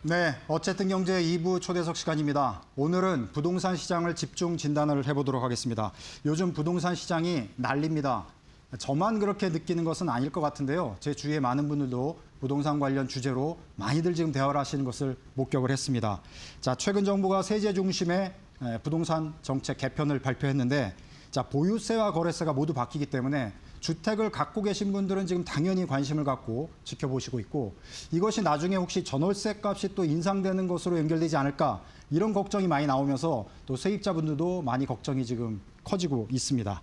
네, 어쨌든 경제 2부 초대석 시간입니다. 오늘은 부동산 시장을 집중 진단을 해보도록 하겠습니다. 요즘 부동산 시장이 난립니다. 저만 그렇게 느끼는 것은 아닐 것 같은데요. 제 주위에 많은 분들도 부동산 관련 주제로 많이들 지금 대화를 하시는 것을 목격을 했습니다. 자, 최근 정부가 세제 중심의 부동산 정책 개편을 발표했는데, 자, 보유세와 거래세가 모두 바뀌기 때문에 주택을 갖고 계신 분들은 지금 당연히 관심을 갖고 지켜보시고 있고, 이것이 나중에 혹시 전월세 값이 또 인상되는 것으로 연결되지 않을까, 이런 걱정이 많이 나오면서 또 세입자분들도 많이 걱정이 지금 커지고 있습니다.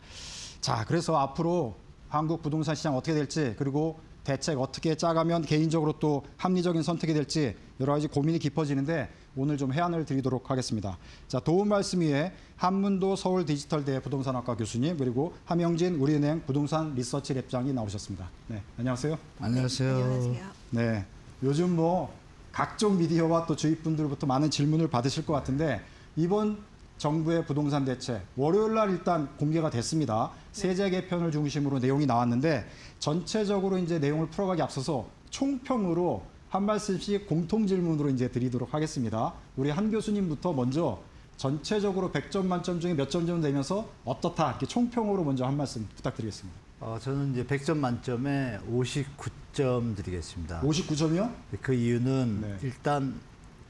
자, 그래서 앞으로 한국 부동산 시장 어떻게 될지, 그리고 대책 어떻게 짜가면 개인적으로 또 합리적인 선택이 될지 여러 가지 고민이 깊어지는데 오늘 좀 해안을 드리도록 하겠습니다. 자, 도움 말씀 위에 한문도 서울디지털대 부동산학과 교수님, 그리고 함영진 우리은행 부동산 리서치 랩장이 나오셨습니다. 네, 안녕하세요. 안녕하세요. 안녕하세요. 네, 요즘 뭐 각종 미디어와 또 주위 분들부터 많은 질문을 받으실 것 같은데, 이번 정부의 부동산 대책 월요일 날 일단 공개가 됐습니다. 세제 개편을 중심으로 내용이 나왔는데 전체적으로 이제 내용을 풀어가기 앞서서 총평으로 한 말씀씩 공통 질문으로 이제 드리도록 하겠습니다. 우리 한 교수님부터 먼저 전체적으로 100점 만점 중에 몇 점 정도 되면서 어떻다, 이렇게 총평으로 먼저 한 말씀 부탁드리겠습니다. 저는 이제 100점 만점에 59점 드리겠습니다. 59점이요? 그 이유는 네. 일단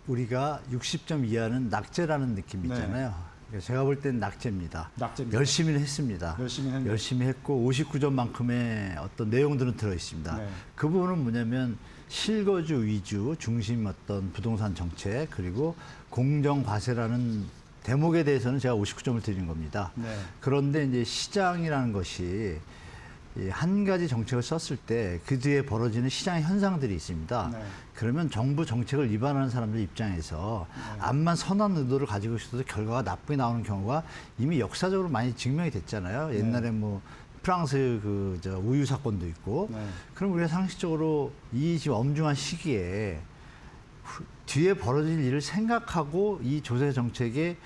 우리가 60점 이하는 낙제라는 느낌이 네. 있잖아요. 그러니까 제가 볼 땐 낙제입니다. 낙제입니다. 열심히 했습니다. 열심히 했고 59점만큼의 어떤 내용들은 들어 있습니다. 네. 그 부분은 뭐냐면 실거주 위주 중심 어떤 부동산 정책, 그리고 공정 과세라는 대목에 대해서는 제가 59점을 드리는 겁니다. 네. 그런데 이제 시장이라는 것이 한 가지 정책을 썼을 때 그 뒤에 벌어지는 시장의 현상들이 있습니다. 네. 그러면 정부 정책을 위반하는 사람들 입장에서 암만 선한 의도를 가지고 있어도 결과가 나쁘게 나오는 경우가 이미 역사적으로 많이 증명이 됐잖아요. 옛날에 뭐 프랑스 우유 사건도 있고. 네. 그럼 우리가 상식적으로 이 지금 엄중한 시기에 뒤에 벌어질 일을 생각하고 이 조세 정책의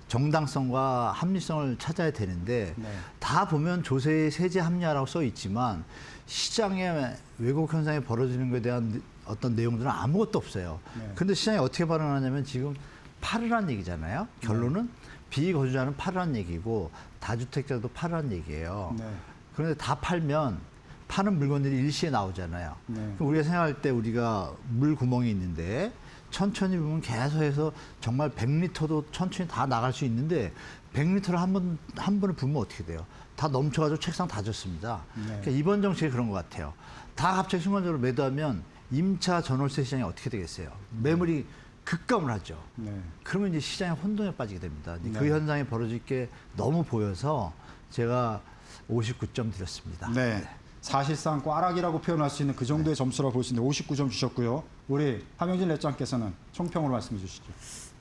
정당성과 합리성을 찾아야 되는데, 네. 다 보면 조세의 세제 합리화라고 써 있지만 시장의 왜곡 현상이 벌어지는 것에 대한 어떤 내용들은 아무것도 없어요. 네. 근데 시장이 어떻게 반응하냐면 지금 팔으란 얘기잖아요. 결론은 비거주자는 팔으란 얘기고 다주택자도 팔으란 얘기예요. 네. 그런데 다 팔면 파는 물건들이 일시에 나오잖아요. 네. 그럼 우리가 생각할 때 우리가 물 구멍이 있는데 천천히 보면 계속해서 정말 100리터도 천천히 다 나갈 수 있는데 100리터를 한 번에 부으면 어떻게 돼요? 다 넘쳐가지고 책상 다 젖습니다. 네. 그러니까 이번 정책이 그런 것 같아요. 다 갑자기 순간적으로 매도하면 임차 전월세 시장이 어떻게 되겠어요? 매물이 급감을 하죠. 네. 그러면 이제 시장이 혼돈에 빠지게 됩니다. 네. 그 현상이 벌어질 게 너무 보여서 제가 59점 드렸습니다. 네. 사실상 꽈락이라고 표현할 수 있는 그 정도의 점수라고 볼 수 있는데 59점 주셨고요. 우리 함영진 랩장께서는 총평으로 말씀해 주시죠.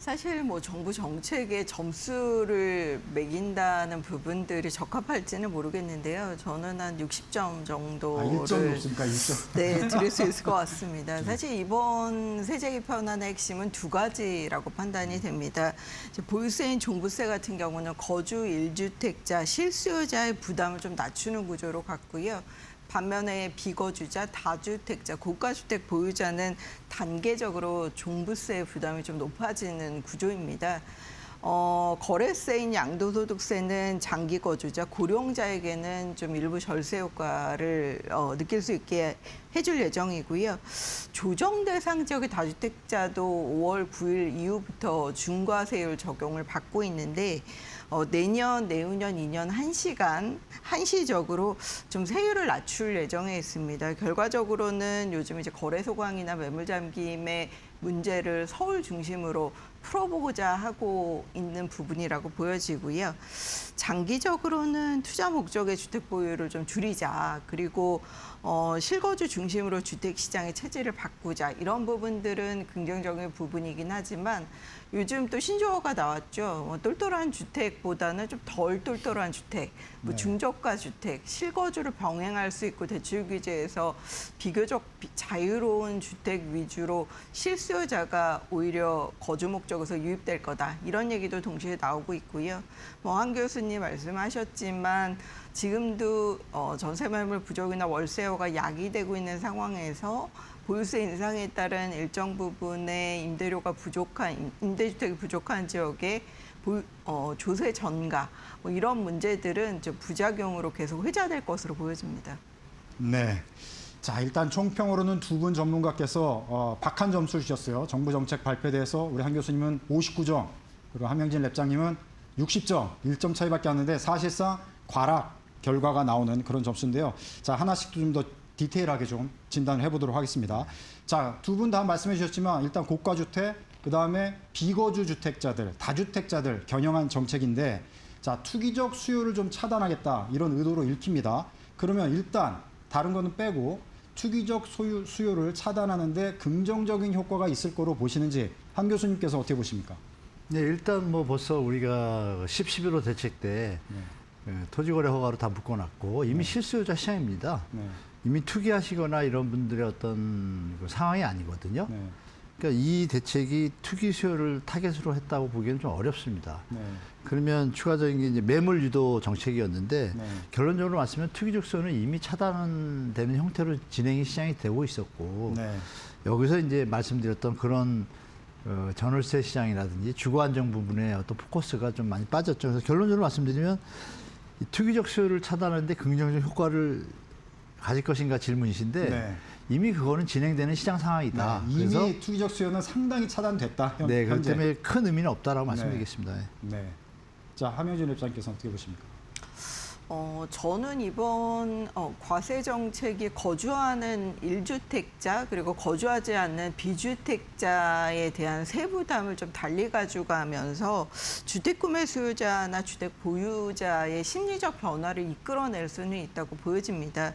사실 뭐 정부 정책에 점수를 매긴다는 부분들이 적합할지는 모르겠는데요. 저는 한 60점 정도를 1점 높습니까? 1점. 네, 드릴 수 있을 것 같습니다. 사실 이번 세제 개편안의 핵심은 두 가지라고 판단이 됩니다. 이제 보유세인 종부세 같은 경우는 거주 1주택자 실수요자의 부담을 좀 낮추는 구조로 갔고요. 반면에 비거주자, 다주택자, 고가주택 보유자는 단계적으로 종부세 부담이 좀 높아지는 구조입니다. 거래세인 양도소득세는 장기 거주자, 고령자에게는 좀 일부 절세 효과를 느낄 수 있게 해줄 예정이고요. 조정 대상 지역의 다주택자도 5월 9일 이후부터 중과세율 적용을 받고 있는데 내년, 내후년 2년 한시적으로 좀 세율을 낮출 예정에 있습니다. 결과적으로는 요즘 이제 거래 소강이나 매물 잠김의 문제를 서울 중심으로 풀어보고자 하고 있는 부분이라고 보여지고요. 장기적으로는 투자 목적의 주택 보유를 좀 줄이자. 그리고 실거주 중심으로 주택 시장의 체질을 바꾸자. 이런 부분들은 긍정적인 부분이긴 하지만 요즘 또 신조어가 나왔죠. 똘똘한 주택보다는 좀 덜 똘똘한 주택, 뭐 중저가 주택, 실거주를 병행할 수 있고 대출 규제에서 비교적 자유로운 주택 위주로 실수요자가 오히려 거주 목적에서 유입될 거다. 이런 얘기도 동시에 나오고 있고요. 뭐 한 교수님 말씀하셨지만 지금도 전세 매물 부족이나 월세화가 야기되고 있는 상황에서 보유세 인상에 따른 일정 부분의 임대주택이 부족한 지역에 조세 전가 뭐 이런 문제들은 좀 부작용으로 계속 회자될 것으로 보여집니다. 네. 자, 일단 총평으로는 두 분 전문가께서 박한 점수를 주셨어요. 정부 정책 발표돼서 우리 한 교수님은 59점, 그리고 한명진 랩장님은 60점, 1점 차이밖에 안 나는데 사실상 과락 결과가 나오는 그런 점수인데요. 자, 하나씩 좀 더 디테일하게 좀 진단을 해보도록 하겠습니다. 자, 두 분 다 말씀해 주셨지만 일단 고가주택, 그다음에 비거주 주택자들, 다주택자들 겨냥한 정책인데, 자, 투기적 수요를 좀 차단하겠다 이런 의도로 읽힙니다. 그러면 일단 다른 거는 빼고 투기적 수요를 차단하는데 긍정적인 효과가 있을 거로 보시는지 한 교수님께서 어떻게 보십니까? 네, 일단 뭐 벌써 우리가 10.11호 대책 때 토지거래 허가로 다 묶어놨고 이미 실수요자 시장입니다. 네. 이미 투기하시거나 이런 분들의 어떤 그 상황이 아니거든요. 네. 그러니까 이 대책이 투기 수요를 타겟으로 했다고 보기에는 좀 어렵습니다. 네. 그러면 추가적인 게 이제 매물 유도 정책이었는데 네. 결론적으로 말씀하면 투기적 수요는 이미 차단되는 형태로 진행이 시장이 되고 있었고 네. 여기서 이제 말씀드렸던 그런 전월세 시장이라든지 주거 안정 부분에 어떤 포커스가 좀 많이 빠졌죠. 그래서 결론적으로 말씀드리면 이 투기적 수요를 차단하는데 긍정적 효과를 가질 것인가 질문이신데 네. 이미 그거는 진행되는 시장 상황이다. 네. 이미 그래서 투기적 수요는 상당히 차단됐다. 네, 그렇기 현재. 때문에 큰 의미는 없다라고 네. 말씀드리겠습니다. 네. 자, 함영진 랩장께서는 어떻게 보십니까? 저는 이번 과세 정책이 거주하는 1주택자 그리고 거주하지 않는 비주택자에 대한 세부담을 좀 달리 가져가면서 주택 구매 수요자나 주택 보유자의 심리적 변화를 이끌어낼 수는 있다고 보여집니다.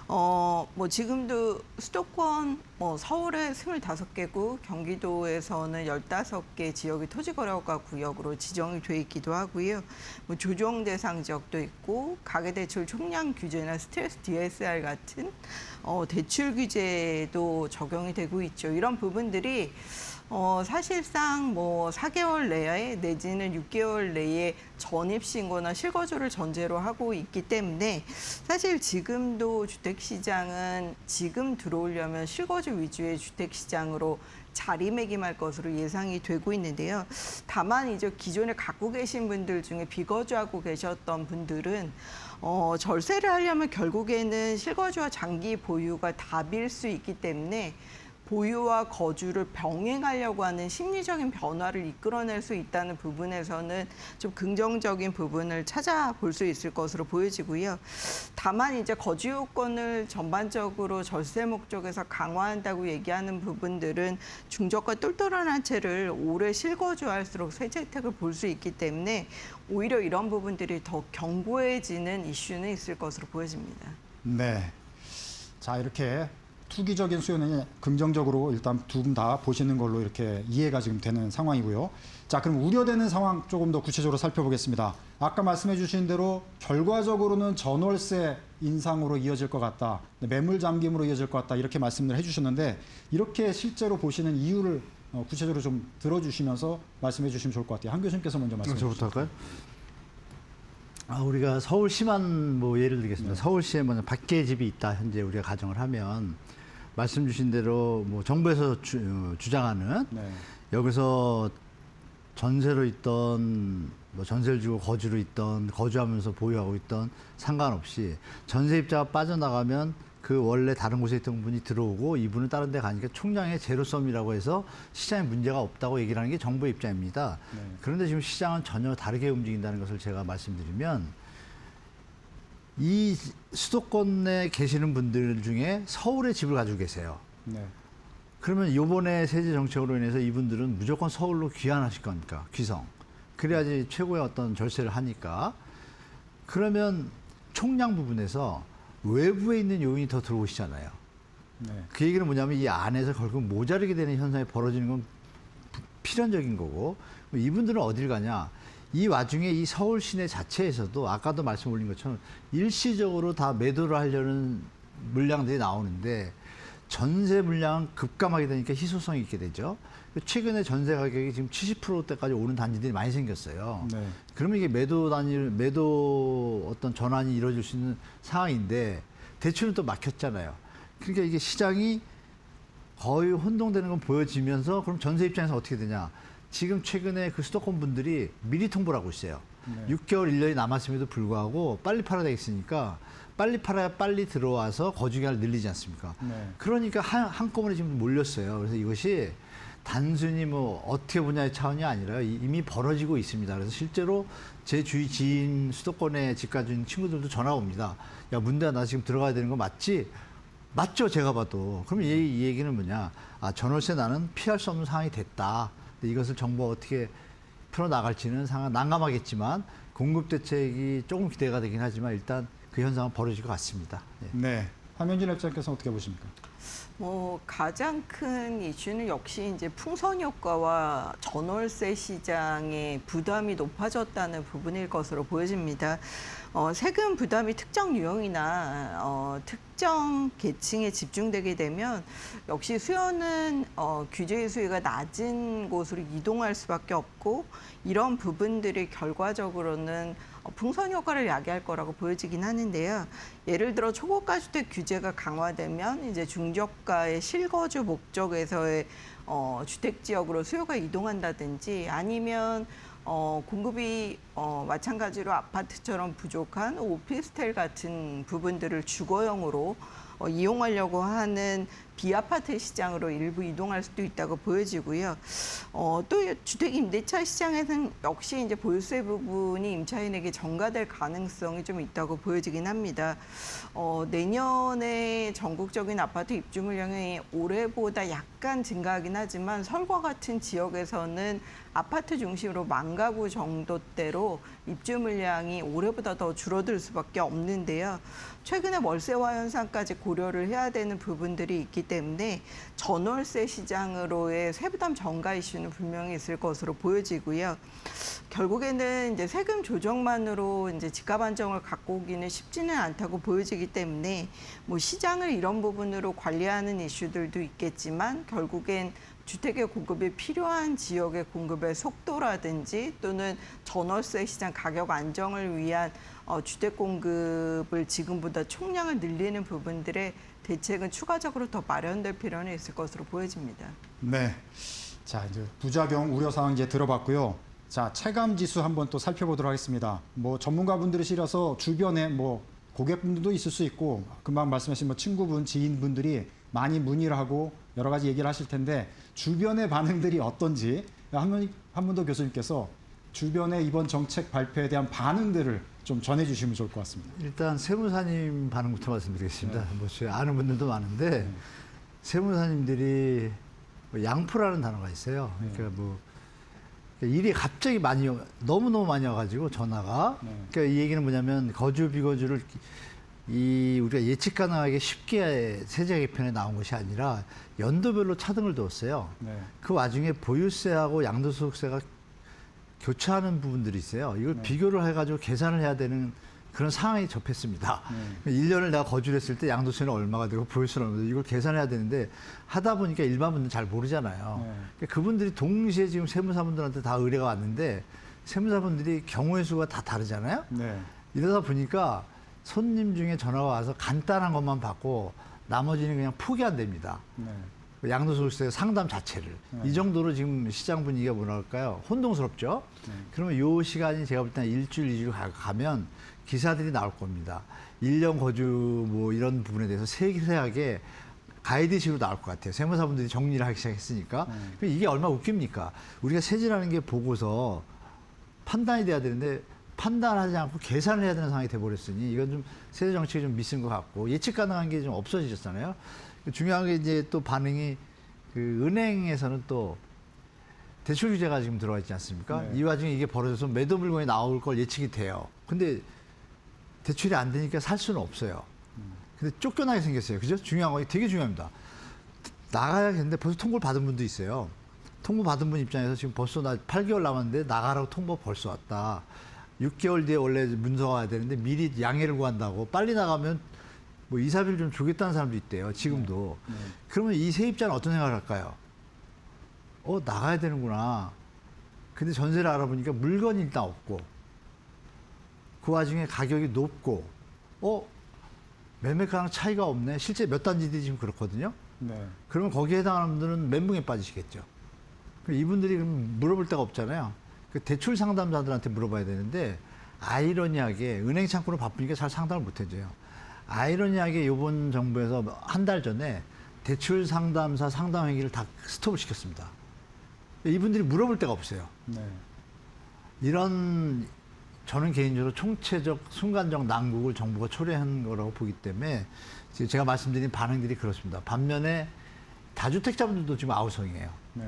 뭐 지금도 수도권, 서울에 25개구, 경기도에서는 15개 지역이 토지거래허가 구역으로 지정이 돼 있기도 하고요. 뭐 조정 대상 지역도 있고, 가계대출 총량 규제나 스트레스 DSR 같은 대출 규제도 적용이 되고 있죠. 이런 부분들이 사실상 뭐 4개월 내에 내지는 6개월 내에 전입신고나 실거주를 전제로 하고 있기 때문에 사실 지금도 주택시장은 지금 들어오려면 실거주 위주의 주택시장으로 자리매김할 것으로 예상이 되고 있는데요. 다만 이제 기존에 갖고 계신 분들 중에 비거주하고 계셨던 분들은 절세를 하려면 결국에는 실거주와 장기 보유가 답일 수 있기 때문에 보유와 거주를 병행하려고 하는 심리적인 변화를 이끌어낼 수 있다는 부분에서는 좀 긍정적인 부분을 찾아볼 수 있을 것으로 보여지고요. 다만 이제 거주 요건을 전반적으로 절세 목적에서 강화한다고 얘기하는 부분들은 중저가 똘똘한 한 채를 오래 실거주할수록 세제 혜택을 볼 수 있기 때문에 오히려 이런 부분들이 더 견고해지는 이슈는 있을 것으로 보여집니다. 네. 자, 이렇게 투기적인 수요는 긍정적으로 일단 두 분 다 보시는 걸로 이렇게 이해가 지금 되는 상황이고요. 자, 그럼 우려되는 상황 조금 더 구체적으로 살펴보겠습니다. 아까 말씀해 주신 대로 결과적으로는 전월세 인상으로 이어질 것 같다. 매물 잠김으로 이어질 것 같다. 이렇게 말씀을 해 주셨는데 이렇게 실제로 보시는 이유를 구체적으로 좀 들어주시면서 말씀해 주시면 좋을 것 같아요. 한 교수님께서 먼저 말씀해 주시죠. 저부터 할까요? 우리가 서울시만 뭐 예를 들겠습니다. 네. 서울시에 먼저 밖에 집이 있다 현재 우리가 가정을 하면 말씀 주신 대로 뭐 정부에서 주장하는 네. 여기서 전세로 있던 뭐 전세를 주고 거주로 있던 거주하면서 보유하고 있던 상관없이 전세입자가 빠져나가면 그 원래 다른 곳에 있던 분이 들어오고 이분은 다른 데 가니까 총량의 제로섬이라고 해서 시장에 문제가 없다고 얘기를 하는 게 정부의 입장입니다. 네. 그런데 지금 시장은 전혀 다르게 움직인다는 것을 제가 말씀드리면 이 수도권에 계시는 분들 중에 서울에 집을 가지고 계세요. 네. 그러면 이번에 세제 정책으로 인해서 이분들은 무조건 서울로 귀환하실 겁니까? 귀성. 그래야지 최고의 어떤 절세를 하니까. 그러면 총량 부분에서 외부에 있는 요인이 더 들어오시잖아요. 네. 그 얘기는 뭐냐면 이 안에서 결국 모자르게 되는 현상이 벌어지는 건 필연적인 거고 이분들은 어딜 가냐. 이 와중에 이 서울 시내 자체에서도 아까도 말씀 올린 것처럼 일시적으로 다 매도를 하려는 물량들이 나오는데 전세 물량은 급감하게 되니까 희소성이 있게 되죠. 최근에 전세 가격이 지금 70%대까지 오른 단지들이 많이 생겼어요. 네. 그러면 이게 매도 어떤 전환이 이루어질 수 있는 상황인데 대출은 또 막혔잖아요. 그러니까 이게 시장이 거의 혼동되는 건 보여지면서 그럼 전세 입장에서 어떻게 되냐? 지금 최근에 그 수도권 분들이 미리 통보를 하고 있어요. 네. 6개월, 1년이 남았음에도 불구하고 빨리 팔아야 되겠으니까 빨리 팔아야 빨리 들어와서 거주기간을 늘리지 않습니까? 네. 그러니까 한꺼번에 지금 몰렸어요. 그래서 이것이 단순히 뭐 어떻게 보냐의 차원이 아니라 이미 벌어지고 있습니다. 그래서 실제로 제 주위 지인 수도권에 집 가진 친구들도 전화 옵니다. 야, 문대야, 나 지금 들어가야 되는 거 맞지? 맞죠, 제가 봐도. 그럼 이 얘기는 뭐냐? 아, 전월세 나는 피할 수 없는 상황이 됐다. 근데 이것을 정부가 어떻게 풀어나갈지는 상황 난감하겠지만 공급 대책이 조금 기대가 되긴 하지만 일단 그 현상은 벌어질 것 같습니다. 예. 네. 함현진 랩장께서는 어떻게 보십니까? 가장 큰 이슈는 역시 이제 풍선 효과와 전월세 시장의 부담이 높아졌다는 부분일 것으로 보여집니다. 세금 부담이 특정 유형이나 특정 계층에 집중되게 되면 역시 수요는 규제의 수위가 낮은 곳으로 이동할 수밖에 없고 이런 부분들이 결과적으로는 풍선 효과를 야기할 거라고 보여지긴 하는데요. 예를 들어 초고가 주택 규제가 강화되면 이제 중저가의 실거주 목적에서의 주택 지역으로 수요가 이동한다든지 아니면 공급이 마찬가지로 아파트처럼 부족한 오피스텔 같은 부분들을 주거용으로 이용하려고 하는 비아파트 시장으로 일부 이동할 수도 있다고 보여지고요. 또 주택 임대차 시장에서는 역시 이제 보유세 부분이 임차인에게 전가될 가능성이 좀 있다고 보여지긴 합니다. 내년에 전국적인 아파트 입주 물량이 올해보다 약간 증가하긴 하지만 서울과 같은 지역에서는 아파트 중심으로 10,000가구 정도대로 입주 물량이 올해보다 더 줄어들 수밖에 없는데요. 최근에 월세화 현상까지 고려를 해야 되는 부분들이 있기 때문에 전월세 시장으로의 세부담 전가 이슈는 분명히 있을 것으로 보여지고요. 결국에는 이제 세금 조정만으로 이제 집값 안정을 갖고 오기는 쉽지는 않다고 보여지기 때문에 뭐 시장을 이런 부분으로 관리하는 이슈들도 있겠지만 결국엔 주택의 공급이 필요한 지역의 공급의 속도라든지 또는 전월세 시장 가격 안정을 위한 주택 공급을 지금보다 총량을 늘리는 부분들의 대책은 추가적으로 더 마련될 필요는 있을 것으로 보여집니다. 네. 자, 이제 부작용 우려 사항 이제 들어봤고요. 자, 체감 지수 한번 또 살펴보도록 하겠습니다. 뭐 전문가분들이시라서 주변에 뭐 고객분들도 있을 수 있고 금방 말씀하신 뭐 친구분, 지인분들이 많이 문의를 하고 여러 가지 얘기를 하실 텐데 주변의 반응들이 어떤지 한 번 더 교수님께서 주변의 이번 정책 발표에 대한 반응들을 좀 전해주시면 좋을 것 같습니다. 일단 세무사님 반응부터 말씀드리겠습니다. 뭐 제가 아는 분들도 많은데 세무사님들이 뭐 양포라는 단어가 있어요. 그러니까 뭐 일이 갑자기 너무너무 많이 와가지고 전화가. 그러니까 이 얘기는 뭐냐면 거주 비거주를 우리가 예측 가능하게 쉽게 세제 개편에 나온 것이 아니라 연도별로 차등을 두었어요. 네. 그 와중에 보유세하고 양도소득세가 교차하는 부분들이 있어요. 이걸 비교를 해가지고 계산을 해야 되는 그런 상황이 접했습니다. 1년을 내가 거주를 했을 때 양도세는 얼마가 되고 보유세는 얼마가 되고 이걸 계산해야 되는데 하다 보니까 일반 분들은 잘 모르잖아요. 그러니까 그분들이 동시에 지금 세무사분들한테 다 의뢰가 왔는데 세무사분들이 경우의 수가 다 다르잖아요. 네. 이러다 보니까 손님 중에 전화가 와서 간단한 것만 받고 나머지는 그냥 포기한답니다. 네. 양도소득세 상담 자체를. 이 정도로 지금 시장 분위기가 뭐랄까요? 혼동스럽죠? 그러면 요 시간이 제가 볼 때는 일주일, 2주 가면 기사들이 나올 겁니다. 1년 거주 뭐 이런 부분에 대해서 세세하게 가이드식으로 나올 것 같아요. 세무사분들이 정리를 하기 시작했으니까. 이게 얼마나 웃깁니까? 우리가 세제라는 게 보고서 판단이 돼야 되는데 판단하지 않고 계산을 해야 되는 상황이 돼버렸으니 이건 좀 세제 정책이 좀 미스인 것 같고 예측 가능한 게 좀 없어지셨잖아요. 중요한 게 이제 또 반응이 그 은행에서는 또 대출 규제가 지금 들어와 있지 않습니까? 네. 이 와중에 이게 벌어져서 매도 물건이 나올 걸 예측이 돼요. 근데 대출이 안 되니까 살 수는 없어요. 근데 쫓겨나게 생겼어요. 그죠? 중요한 거 되게 중요합니다. 나가야겠는데 벌써 통보를 받은 분도 있어요. 통보 받은 분 입장에서 지금 벌써 나 8개월 남았는데 나가라고 통보 벌써 왔다. 6개월 뒤에 원래 문서가 와야 되는데 미리 양해를 구한다고 빨리 나가면 뭐 이사비를 좀 주겠다는 사람도 있대요. 지금도. 그러면 이 세입자는 어떤 생각을 할까요? 나가야 되는구나. 근데 전세를 알아보니까 물건이 일단 없고 그 와중에 가격이 높고 매매가랑 차이가 없네. 실제 몇 단지들이 지금 그렇거든요. 네. 그러면 거기에 해당하는 분들은 멘붕에 빠지시겠죠. 그럼 이분들이 그럼 물어볼 데가 없잖아요. 그 대출 상담사들한테 물어봐야 되는데 아이러니하게 은행 창구로 바쁘니까 잘 상담을 못 해줘요. 아이러니하게 이번 정부에서 한 달 전에 대출 상담사 상담 행위를 다 스톱을 시켰습니다. 이분들이 물어볼 데가 없어요. 네. 이런 저는 개인적으로 총체적 순간적 난국을 정부가 초래한 거라고 보기 때문에 지금 제가 말씀드린 반응들이 그렇습니다. 반면에 다주택자분들도 지금 아우성이에요. 네.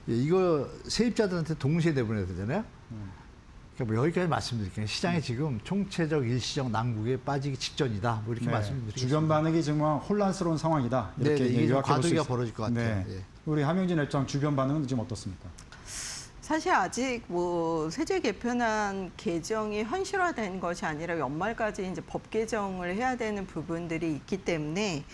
이거 세입자들한테 동시에 내보내야 되잖아요. 그러니까 뭐 여기까지 말씀드릴게요. 시장이 지금 총체적 일시적 난국에 빠지기 직전이다. 뭐 이렇게 네. 말씀드리겠습니다. 주변 반응이 정말 혼란스러운 상황이다. 이렇게 네네, 이게 좀 요약해 볼수 과도기가 있- 벌어질 것 같아요. 네. 예. 우리 함영진 앱장 주변 반응은 지금 어떻습니까? 사실 아직 뭐 세제 개편안 개정이 현실화된 것이 아니라 연말까지 이제 법 개정을 해야 되는 부분들이 있기 때문에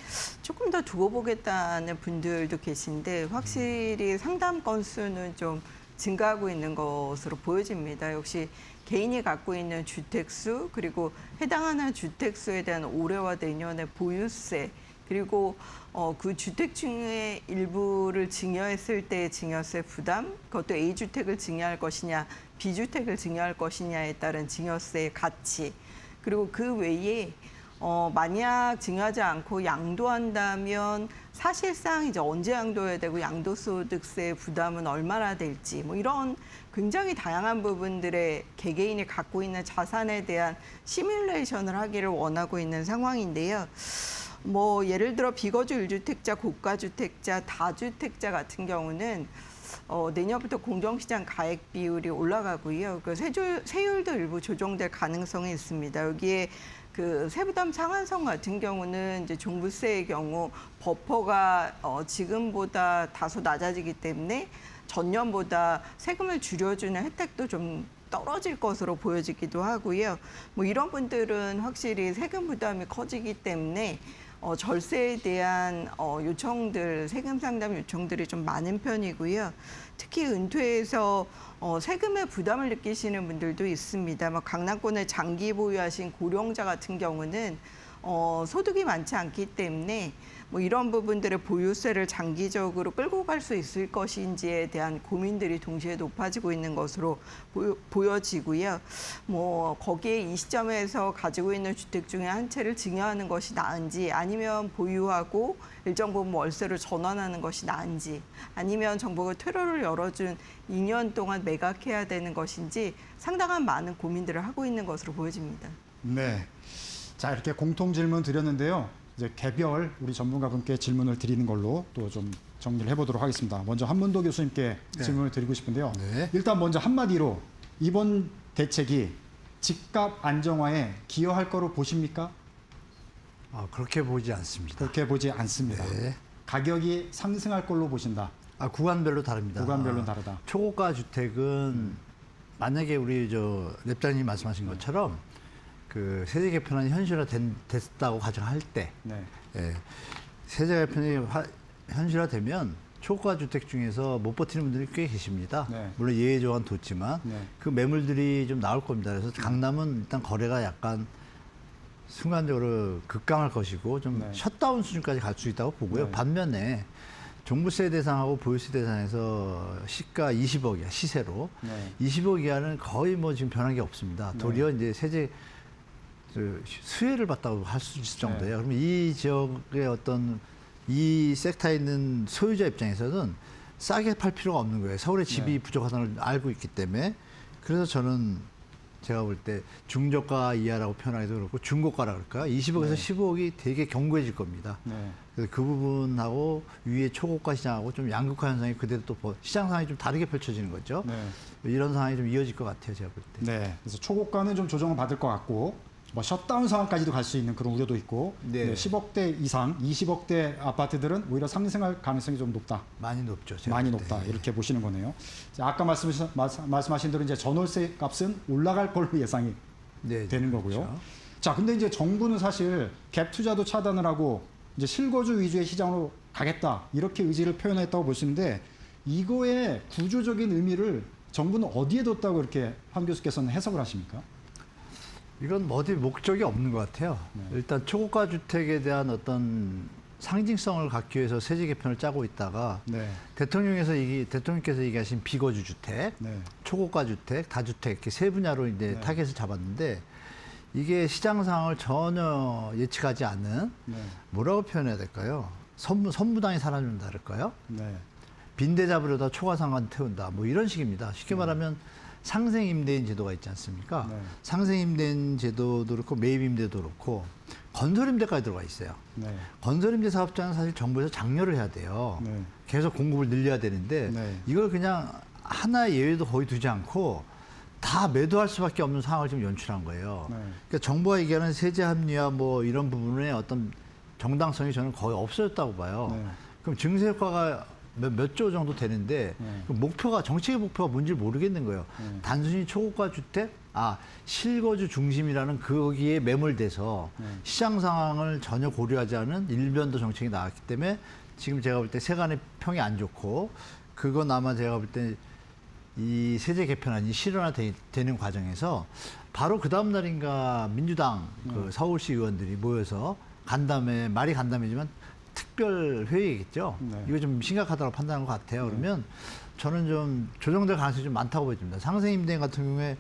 조금 더 두고 보겠다는 분들도 계신데 확실히 상담 건수는 좀 증가하고 있는 것으로 보여집니다. 역시 개인이 갖고 있는 주택수 그리고 해당하는 주택수에 대한 올해와 내년의 보유세 그리고 그 주택 중에 일부를 증여했을 때의 증여세 부담, 그것도 A주택을 증여할 것이냐, B주택을 증여할 것이냐에 따른 증여세의 가치, 그리고 그 외에 만약 증여하지 않고 양도한다면 사실상 이제 언제 양도해야 되고 양도소득세 부담은 얼마나 될지 뭐 이런 굉장히 다양한 부분들의 개개인이 갖고 있는 자산에 대한 시뮬레이션을 하기를 원하고 있는 상황인데요. 뭐 예를 들어 비거주 1주택자, 고가주택자, 다주택자 같은 경우는 내년부터 공정시장 가액 비율이 올라가고요. 그 세율도 일부 조정될 가능성이 있습니다. 여기에 그 세부담 상한선 같은 경우는 이제 종부세의 경우 버퍼가 지금보다 다소 낮아지기 때문에 전년보다 세금을 줄여주는 혜택도 좀 떨어질 것으로 보여지기도 하고요. 뭐 이런 분들은 확실히 세금 부담이 커지기 때문에 절세에 대한 요청들, 세금 상담 요청들이 좀 많은 편이고요. 특히 은퇴해서 세금의 부담을 느끼시는 분들도 있습니다. 뭐 강남권에 장기 보유하신 고령자 같은 경우는 소득이 많지 않기 때문에 뭐 이런 부분들의 보유세를 장기적으로 끌고 갈 수 있을 것인지에 대한 고민들이 동시에 높아지고 있는 것으로 보여지고요. 뭐 거기에 이 시점에서 가지고 있는 주택 중에 한 채를 증여하는 것이 나은지 아니면 보유하고 일정 부분 월세로 전환하는 것이 나은지 아니면 정부가 퇴로를 열어준 2년 동안 매각해야 되는 것인지 상당한 많은 고민들을 하고 있는 것으로 보여집니다. 네. 자, 이렇게 공통 질문 드렸는데요. 이제 개별 우리 전문가분께 질문을 드리는 걸로 또 좀 정리를 해보도록 하겠습니다. 먼저 한문도 교수님께 네. 질문을 드리고 싶은데요. 네. 일단 먼저 한마디로 이번 대책이 집값 안정화에 기여할 거로 보십니까? 그렇게 보지 않습니다. 그렇게 보지 않습니다. 네. 가격이 상승할 걸로 보신다. 구간별로 다릅니다. 구간별로는 다르다. 초고가 주택은 만약에 우리 랩장님 말씀하신 것처럼 그 세제 개편안이 현실화됐다고 가정할 때, 네. 예, 세제 개편이 현실화되면 초고가 주택 중에서 못 버티는 분들이 꽤 계십니다. 네. 물론 예외 조항 뒀지만 네. 그 매물들이 좀 나올 겁니다. 그래서 강남은 일단 거래가 약간 순간적으로 급감할 것이고 좀 네. 셧다운 수준까지 갈 수 있다고 보고요. 네. 반면에 종부세 대상하고 보유세 대상에서 시가 20억이야 시세로 네. 20억 이하는 거의 뭐 지금 변한 게 없습니다. 네. 도리어 이제 세제 수혜를 받다고 할 수 있을 정도예요. 그러면 이 지역의 어떤 이 섹터에 있는 소유자 입장에서는 싸게 팔 필요가 없는 거예요. 서울에 집이 네. 부족하다는 걸 알고 있기 때문에 그래서 저는 제가 볼 때 중저가 이하라고 표현하기도 그렇고 중고가라 그럴까 20억에서 네. 15억이 되게 견고해질 겁니다. 네. 그래서 그 부분하고 위에 초고가 시장하고 좀 양극화 현상이 그대로 또 시장 상황이 좀 다르게 펼쳐지는 거죠. 네. 이런 상황이 좀 이어질 것 같아요, 제가 볼 때. 네. 그래서 초고가는 좀 조정을 받을 것 같고 뭐 셧다운 상황까지도 갈 수 있는 그런 우려도 있고 네. 10억대 이상, 20억대 아파트들은 오히려 상승할 가능성이 좀 높다. 많이 높죠. 제가 많이 볼 때. 높다. 이렇게 보시는 거네요. 자, 아까 말씀하신 대로 이제 전월세 값은 올라갈 걸로 예상이 네, 되는 그렇죠. 거고요. 자, 근데 이제 정부는 사실 갭 투자도 차단을 하고 이제 실거주 위주의 시장으로 가겠다. 이렇게 의지를 표현했다고 보시는데 이거의 구조적인 의미를 정부는 어디에 뒀다고 이렇게 황 교수께서는 해석을 하십니까? 이건 어디 목적이 없는 것 같아요. 네. 일단 초고가 주택에 대한 어떤 상징성을 갖기 위해서 세제 개편을 짜고 있다가 네. 대통령께서 얘기하신 비거주 주택, 네. 초고가 주택, 다주택 이렇게 세 분야로 이제 네. 타겟을 잡았는데 이게 시장 상황을 전혀 예측하지 않는 네. 뭐라고 표현해야 될까요? 선무당이 사라진다 그럴까요? 네. 빈대 잡으려다 초과상관 태운다. 뭐 이런 식입니다. 쉽게 말하면 상생임대인 제도가 있지 않습니까? 네. 상생임대인 제도도 그렇고 매입임대도 그렇고 건설임대까지 들어가 있어요. 네. 건설임대 사업자는 사실 정부에서 장려를 해야 돼요. 네. 계속 공급을 늘려야 되는데 네. 이걸 그냥 하나의 예외도 거의 두지 않고 다 매도할 수밖에 없는 상황을 지금 연출한 거예요. 네. 그러니까 정부가 얘기하는 세제 합리화 뭐 이런 부분의 어떤 정당성이 저는 거의 없어졌다고 봐요. 네. 그럼 증세 효과가 몇 조 정도 되는데 네. 그 정책의 목표가 뭔지 모르겠는 거예요. 네. 단순히 초고가 주택, 실거주 중심이라는 거기에 매몰돼서 네. 시장 상황을 전혀 고려하지 않은 일변도 정책이 나왔기 때문에 지금 제가 볼 때 세간의 평이 안 좋고 그건 아마 제가 볼 때 이 세제 개편안이 실현화되는 과정에서 바로 그 다음 날인가 민주당 그 서울시 의원들이 모여서 말이 간담회지만 특별 회의겠죠. 네. 이거 좀 심각하다고 판단한 것 같아요. 그러면 저는 좀 조정될 가능성이 좀 많다고 보여집니다. 상생임대인 같은 경우에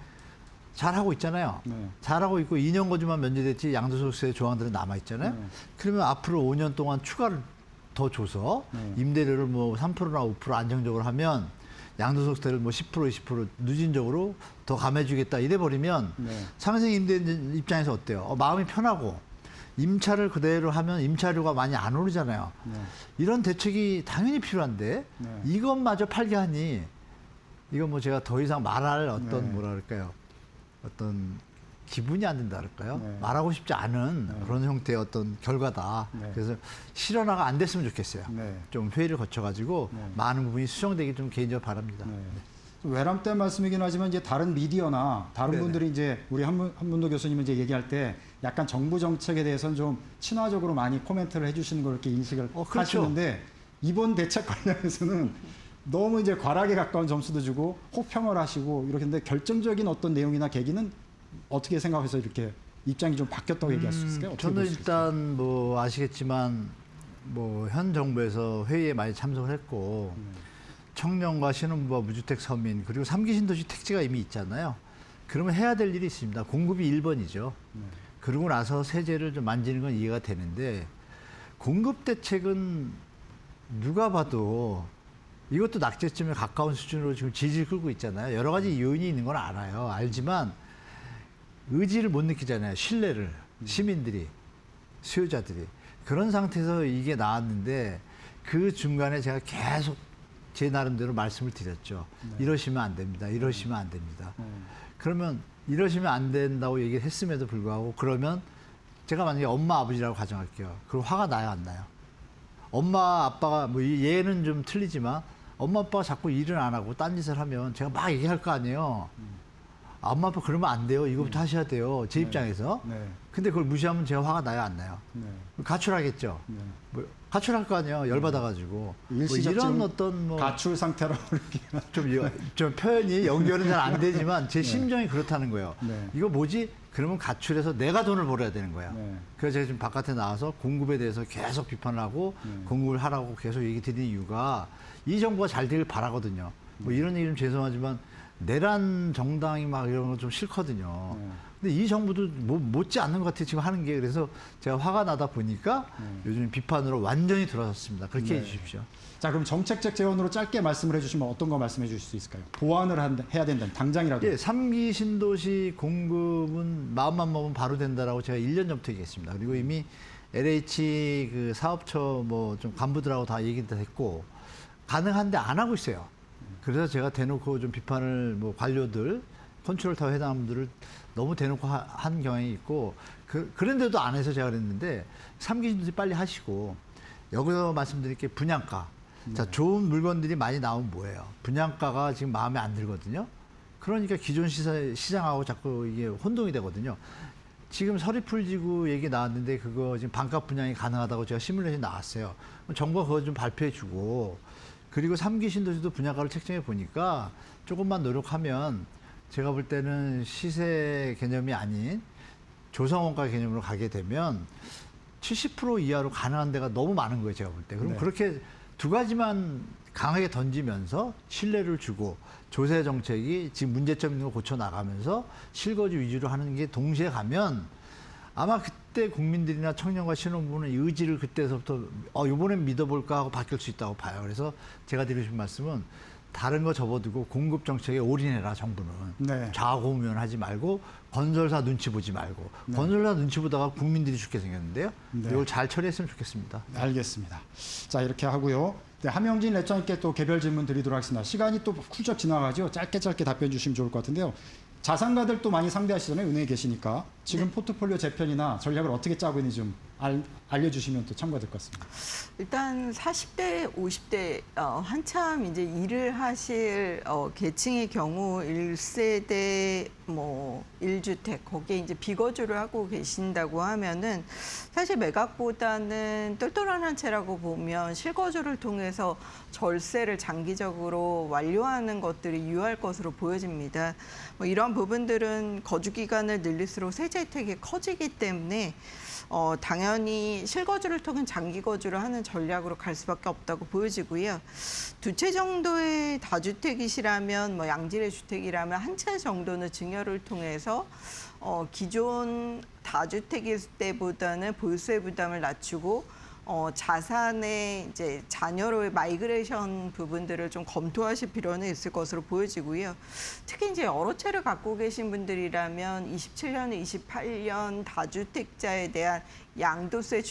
잘하고 있잖아요. 네. 잘하고 있고 2년 거주만 면제됐지 양도소득세 조항들은 남아 있잖아요. 네. 그러면 앞으로 5년 동안 추가를 더 줘서 네. 임대료를 뭐 3%나 5% 안정적으로 하면 양도소득세를 뭐 10% 20% 누진적으로 더 감해주겠다 이래 버리면 네. 상생임대인 입장에서 어때요? 마음이 편하고 임차를 그대로 하면 임차료가 많이 안 오르잖아요. 네. 이런 대책이 당연히 필요한데 네. 이것마저 팔게 하니 이건 뭐 제가 더 이상 말할 어떤 네. 뭐라 그럴까요? 어떤 기분이 안 든다 그럴까요? 네. 말하고 싶지 않은 네. 그런 형태의 어떤 결과다. 네. 그래서 실현화가 안 됐으면 좋겠어요. 네. 좀 회의를 거쳐가지고 네. 많은 부분이 수정되기 좀 개인적으로 바랍니다. 네. 외람된 말씀이긴 하지만 이제 다른 미디어나 다른 네네. 분들이 이제 우리 한문도 교수님 이제 얘기할 때 약간 정부 정책에 대해서는 좀 친화적으로 많이 코멘트를 해주시는 걸 이렇게 인식을 그렇죠. 하시는데 이번 대책 관련해서는 너무 이제 과락에 가까운 점수도 주고 호평을 하시고 이렇게 했는데 결정적인 어떤 내용이나 계기는 어떻게 생각해서 이렇게 입장이 좀 바뀌었다고 얘기할 수 있을까요? 어떻게 저는 볼수 있을까요? 일단 뭐 아시겠지만 뭐 현 정부에서 회의에 많이 참석을 했고 청년과 신혼부와 무주택 서민 그리고 3기 신도시 택지가 이미 있잖아요. 그러면 해야 될 일이 있습니다. 공급이 1번이죠. 그러고 나서 세제를 좀 만지는 건 이해가 되는데 공급 대책은 누가 봐도 이것도 낙제점에 가까운 수준으로 지금 질질 끌고 있잖아요. 여러 가지 요인이 있는 건 알아요. 알지만 의지를 못 느끼잖아요. 신뢰를 시민들이 수요자들이 그런 상태에서 이게 나왔는데 그 중간에 제가 계속 제 나름대로 말씀을 드렸죠. 이러시면 안 됩니다. 이러시면 안 됩니다. 그러면 이러시면 안 된다고 얘기를 했음에도 불구하고 그러면 제가 만약에 엄마 아버지라고 가정할게요. 그럼 화가 나요 안 나요? 엄마 아빠가 뭐 얘는 좀 틀리지만 엄마 아빠가 자꾸 일을 안 하고 딴짓을 하면 제가 막 얘기할 거 아니에요. 엄마 아빠 그러면 안 돼요. 이거부터 하셔야 돼요. 제 입장에서. 네. 근데 그걸 무시하면 제가 화가 나요 안 나요? 네. 가출하겠죠. 네. 뭐 가출할 거 아니에요. 열받아가지고. 뭐 일시적 이런 지금 어떤 뭐 가출 상태로 이렇게 좀 표현이 연결은 잘 안 되지만 제 심정이 그렇다는 거예요. 네. 이거 뭐지? 그러면 가출해서 내가 돈을 벌어야 되는 거야. 네. 그래서 제가 지금 바깥에 나와서 공급에 대해서 계속 비판을 하고 공급을 하라고 계속 얘기 드리는 이유가 이 정부가 잘 되길 바라거든요. 뭐 이런 얘기 좀 죄송하지만 내란 정당이 막 이런 거 좀 싫거든요. 근데 이 정부도 뭐 못지 않는 것 같아요. 지금 하는 게. 그래서 제가 화가 나다 보니까 요즘 비판으로 완전히 들어섰습니다. 그렇게 네. 해주십시오. 자, 그럼 정책적 재원으로 짧게 말씀을 해주시면 어떤 거 말씀해 주실 수 있을까요? 보완을 해야 된다면 당장이라도. 예, 3기 신도시 공급은 마음만 먹으면 바로 된다라고 제가 1년 전부터 얘기했습니다. 그리고 이미 LH 그 사업처 뭐 좀 간부들하고 다 얘기도 했고 가능한데 안 하고 있어요. 그래서 제가 대놓고 좀 비판을 뭐 관료들, 컨트롤 타워 회장들을 너무 대놓고 한 경향이 있고 그런데도 안 해서 제가 그랬는데 3기 신도시 빨리 하시고 여기서 말씀드릴 게 분양가. 자, 좋은 물건들이 많이 나오면 뭐예요? 분양가가 지금 마음에 안 들거든요. 그러니까 기존 시장하고 자꾸 이게 혼동이 되거든요. 지금 서리풀지구 얘기 나왔는데 그거 지금 반값 분양이 가능하다고 제가 시뮬레이션 나왔어요. 정부가 그거 좀 발표해 주고 그리고 3기 신도시도 분양가를 책정해 보니까 조금만 노력하면 제가 볼 때는 시세 개념이 아닌 조성원가 개념으로 가게 되면 70% 이하로 가능한 데가 너무 많은 거예요, 제가 볼 때. 그럼 네. 그렇게 두 가지만 강하게 던지면서 신뢰를 주고 조세 정책이 지금 문제점 있는 거 고쳐 나가면서 실거주 위주로 하는 게 동시에 가면 아마 그때 국민들이나 청년과 신혼부부는 이 의지를 그때서부터 이번엔 믿어볼까 하고 바뀔 수 있다고 봐요. 그래서 제가 드리고 싶은 말씀은 다른 거 접어두고 공급 정책에 올인해라, 정부는. 네. 좌고우면하지 말고 건설사 눈치 보지 말고. 건설사 눈치 보다가 국민들이 죽게 생겼는데요. 네. 이걸 잘 처리했으면 좋겠습니다. 알겠습니다. 자, 이렇게 하고요. 네, 함영진 랩장님께 또 개별 질문 드리도록 하겠습니다. 시간이 또 훌쩍 지나가죠. 짧게 답변 주시면 좋을 것 같은데요. 자산가들도 많이 상대하시잖아요. 은행에 계시니까. 지금 포트폴리오 재편이나 전략을 어떻게 짜고 있는지 좀 알려주시면 또 참고가 될 것 같습니다. 일단 40대, 50대 한참 이제 일을 하실 계층의 경우 1세대 뭐 1주택 거기에 이제 비거주를 하고 계신다고 하면은 사실 매각보다는 똘똘한 한 채라고 보면 실거주를 통해서 절세를 장기적으로 완료하는 것들이 유효할 것으로 보여집니다. 뭐 이런 부분들은 거주 기간을 늘릴수록 세제 혜택이 커지기 때문에 당연히 실거주를 통한 장기 거주를 하는 전략으로 갈 수밖에 없다고 보여지고요. 두 채 정도의 다주택이시라면 뭐 양질의 주택이라면 한 채 정도는 증여를 통해서 기존 다주택일 때보다는 보유세 부담을 낮추고 자산의 이제 자녀로의 마이그레이션 부분들을 좀 검토하실 필요는 있을 것으로 보여지고요. 특히 이제 여러 채를 갖고 계신 분들이라면 27년, 28년 다주택자에 대한 양도세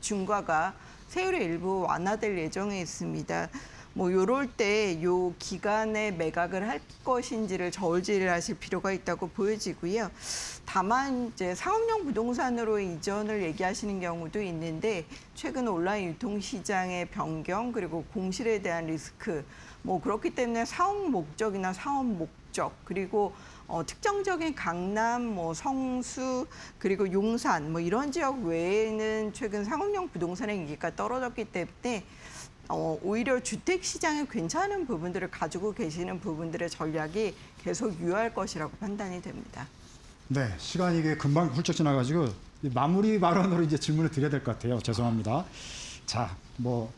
중과가 세율의 일부 완화될 예정에 있습니다. 뭐 요럴 때 요 기간에 매각을 할 것인지를 저울질을 하실 필요가 있다고 보여지고요. 다만 이제 상업용 부동산으로 이전을 얘기하시는 경우도 있는데 최근 온라인 유통 시장의 변경 그리고 공실에 대한 리스크 뭐 그렇기 때문에 사업 목적이나 사업 목적 그리고 특정적인 강남, 뭐 성수 그리고 용산 뭐 이런 지역 외에는 최근 상업용 부동산의 인기가 떨어졌기 때문에 오히려 주택 시장에 괜찮은 부분들을 가지고 계시는 부분들의 전략이 계속 유효할 것이라고 판단이 됩니다. 네, 시간이 이게 금방 훌쩍 지나가지고 마무리 발언으로 이제 질문을 드려야 될 것 같아요. 죄송합니다. 자, 뭐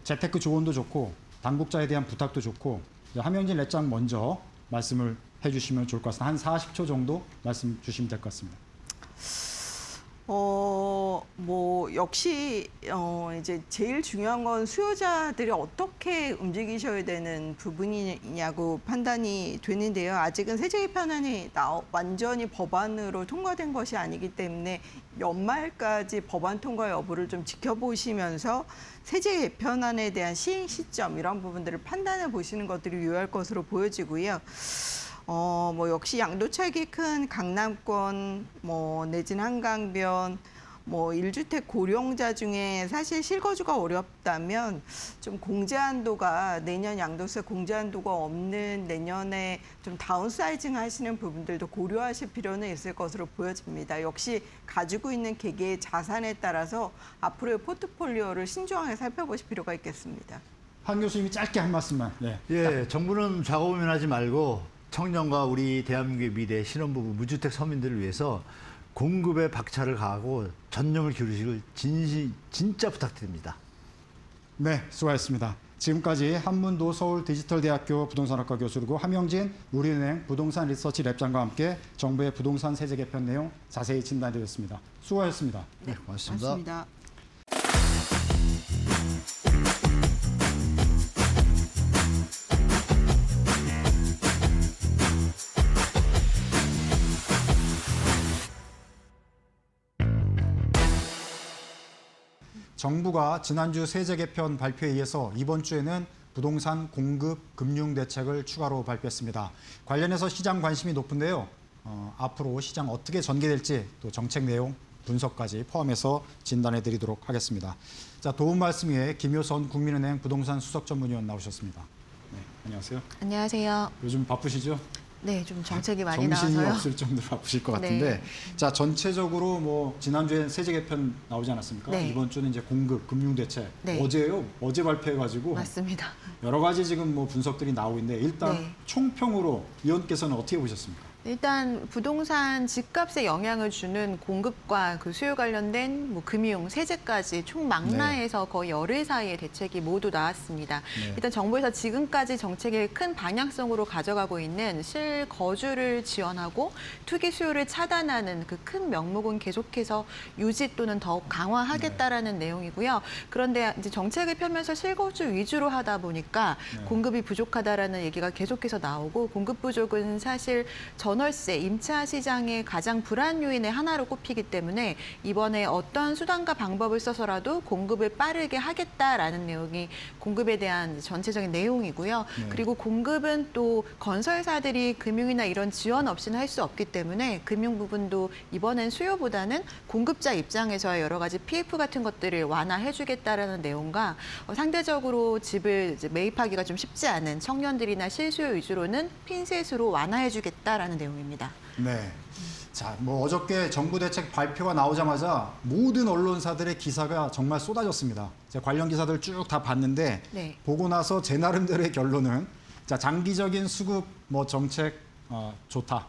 재테크 조언도 좋고 당국자에 대한 부탁도 좋고 함영진 랩장 먼저 말씀을 해주시면 좋을 것 같습니다. 한 40초 정도 말씀 주시면 될 것 같습니다. 뭐 역시 이제 제일 중요한 건 수요자들이 어떻게 움직이셔야 되는 부분이냐고 판단이 되는데요. 아직은 세제 개편안이 완전히 법안으로 통과된 것이 아니기 때문에 연말까지 법안 통과 여부를 좀 지켜보시면서 세제 개편안에 대한 시행 시점 이런 부분들을 판단해 보시는 것들이 유효할 것으로 보여지고요. 뭐 역시 양도차익이 큰 강남권, 뭐 내지는 한강변, 뭐 1주택 고령자 중에 사실 실거주가 어렵다면 좀 공제한도가 내년 양도세 공제한도가 없는 내년에 좀 다운사이징 하시는 부분들도 고려하실 필요는 있을 것으로 보여집니다. 역시 가지고 있는 개개의 자산에 따라서 앞으로의 포트폴리오를 신중하게 살펴보실 필요가 있겠습니다. 한 교수님이 짧게 한 말씀만. 네. 예, 정부는 좌고우면하지 말고 청년과 우리 대한민국의 미래 신혼부부 무주택 서민들을 위해서 공급에 박차를 가하고 전념을 기울이시길 진짜 부탁드립니다. 네, 수고하셨습니다. 지금까지 한문도 서울디지털대학교 부동산학과 교수 그리고 함영진 우리은행 부동산 리서치 랩장과 함께 정부의 부동산 세제 개편 내용 자세히 진단드렸습니다. 수고하셨습니다. 네, 고맙습니다. 고맙습니다. 정부가 지난주 세제 개편 발표에 이어서 이번 주에는 부동산 공급 금융 대책을 추가로 발표했습니다. 관련해서 시장 관심이 높은데요. 앞으로 시장 어떻게 전개될지 또 정책 내용 분석까지 포함해서 진단해 드리도록 하겠습니다. 자, 도움 말씀 위해 김효선 국민은행 부동산 수석 전문위원 나오셨습니다. 네, 안녕하세요. 안녕하세요. 요즘 바쁘시죠? 네, 좀 정책이 많이 정신이 나와서요. 없을 정도로 바쁘실 것 같은데. 네. 자, 전체적으로 뭐 지난주에 세제 개편 나오지 않았습니까? 네. 이번 주는 이제 공급 금융 대책. 네. 어제요. 어제 발표해가지고 맞습니다. 여러 가지 지금 뭐 분석들이 나오고 있는데 일단 네. 총평으로 위원께서는 어떻게 보셨습니까? 일단 부동산 집값에 영향을 주는 공급과 그 수요 관련된 뭐 금융, 세제까지 총 망라해서 거의 열흘 사이에 대책이 모두 나왔습니다. 네. 일단 정부에서 지금까지 정책의 큰 방향성으로 가져가고 있는 실거주를 지원하고 투기 수요를 차단하는 그 큰 명목은 계속해서 유지 또는 더욱 강화하겠다라는 내용이고요. 그런데 이제 정책을 펴면서 실거주 위주로 하다 보니까 공급이 부족하다라는 얘기가 계속해서 나오고 공급 부족은 사실 전월세, 임차 시장의 가장 불안 요인의 하나로 꼽히기 때문에 이번에 어떤 수단과 방법을 써서라도 공급을 빠르게 하겠다라는 내용이 공급에 대한 전체적인 내용이고요. 그리고 공급은 또 건설사들이 금융이나 이런 지원 없이는 할 수 없기 때문에 금융 부분도 이번엔 수요보다는 공급자 입장에서의 여러 가지 PF 같은 것들을 완화해주겠다라는 내용과 상대적으로 집을 이제 매입하기가 좀 쉽지 않은 청년들이나 실수요 위주로는 핀셋으로 완화해주겠다라는 내용입니다. 네. 자, 뭐 어저께 정부 대책 발표가 나오자마자 모든 언론사들의 기사가 정말 쏟아졌습니다. 제가 관련 기사들 쭉 다 봤는데 네. 보고 나서 제 나름대로의 결론은 자, 장기적인 수급 뭐 정책 좋다.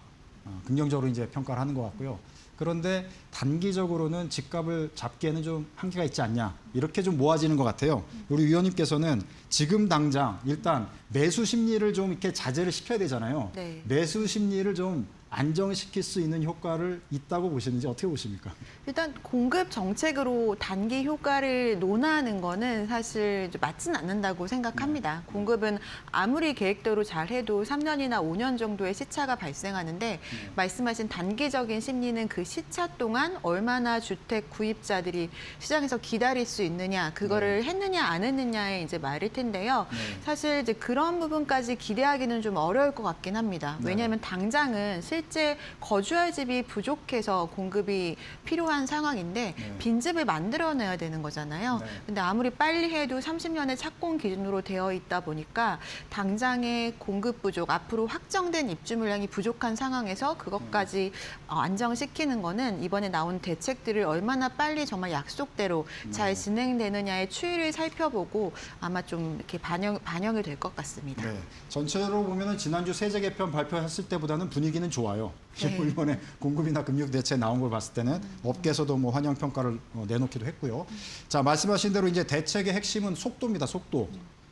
긍정적으로 이제 평가를 하는 것 같고요. 그런데 단기적으로는 집값을 잡기에는 좀 한계가 있지 않냐. 이렇게 좀 모아지는 것 같아요. 우리 위원님께서는 지금 당장 일단 매수 심리를 좀 이렇게 자제를 시켜야 되잖아요. 네. 매수 심리를 좀 안정시킬 수 있는 효과를 있다고 보시는지 어떻게 보십니까? 일단 공급 정책으로 단기 효과를 논하는 거는 사실 맞지는 않는다고 생각합니다. 공급은 아무리 계획대로 잘해도 3년이나 5년 정도의 시차가 발생하는데 말씀하신 단기적인 심리는 그 시차 동안 얼마나 주택 구입자들이 시장에서 기다릴 수 있느냐, 그거를 했느냐 안 했느냐의 이제 말일 텐데요. 사실 이제 그런 부분까지 기대하기는 좀 어려울 것 같긴 합니다. 왜냐하면 당장은 실제 거주할 집이 부족해서 공급이 필요한 상황인데 빈집을 만들어내야 되는 거잖아요. 근데 아무리 빨리 해도 30년의 착공 기준으로 되어 있다 보니까 당장의 공급 부족, 앞으로 확정된 입주 물량이 부족한 상황에서 그것까지 안정시키는 거는 이번에 나온 대책들을 얼마나 빨리 정말 약속대로 잘 진행되느냐의 추이를 살펴보고 아마 좀 이렇게 반영이 될 것 같습니다. 네. 전체로 보면은 지난주 세제 개편 발표했을 때보다는 분위기는 좋아요. 네. 이번에 공급이나 금융 대책 나온 걸 봤을 때는 업계에서도 뭐 환영 평가를 내놓기도 했고요. 자, 말씀하신 대로 이제 대책의 핵심은 속도입니다. 속도.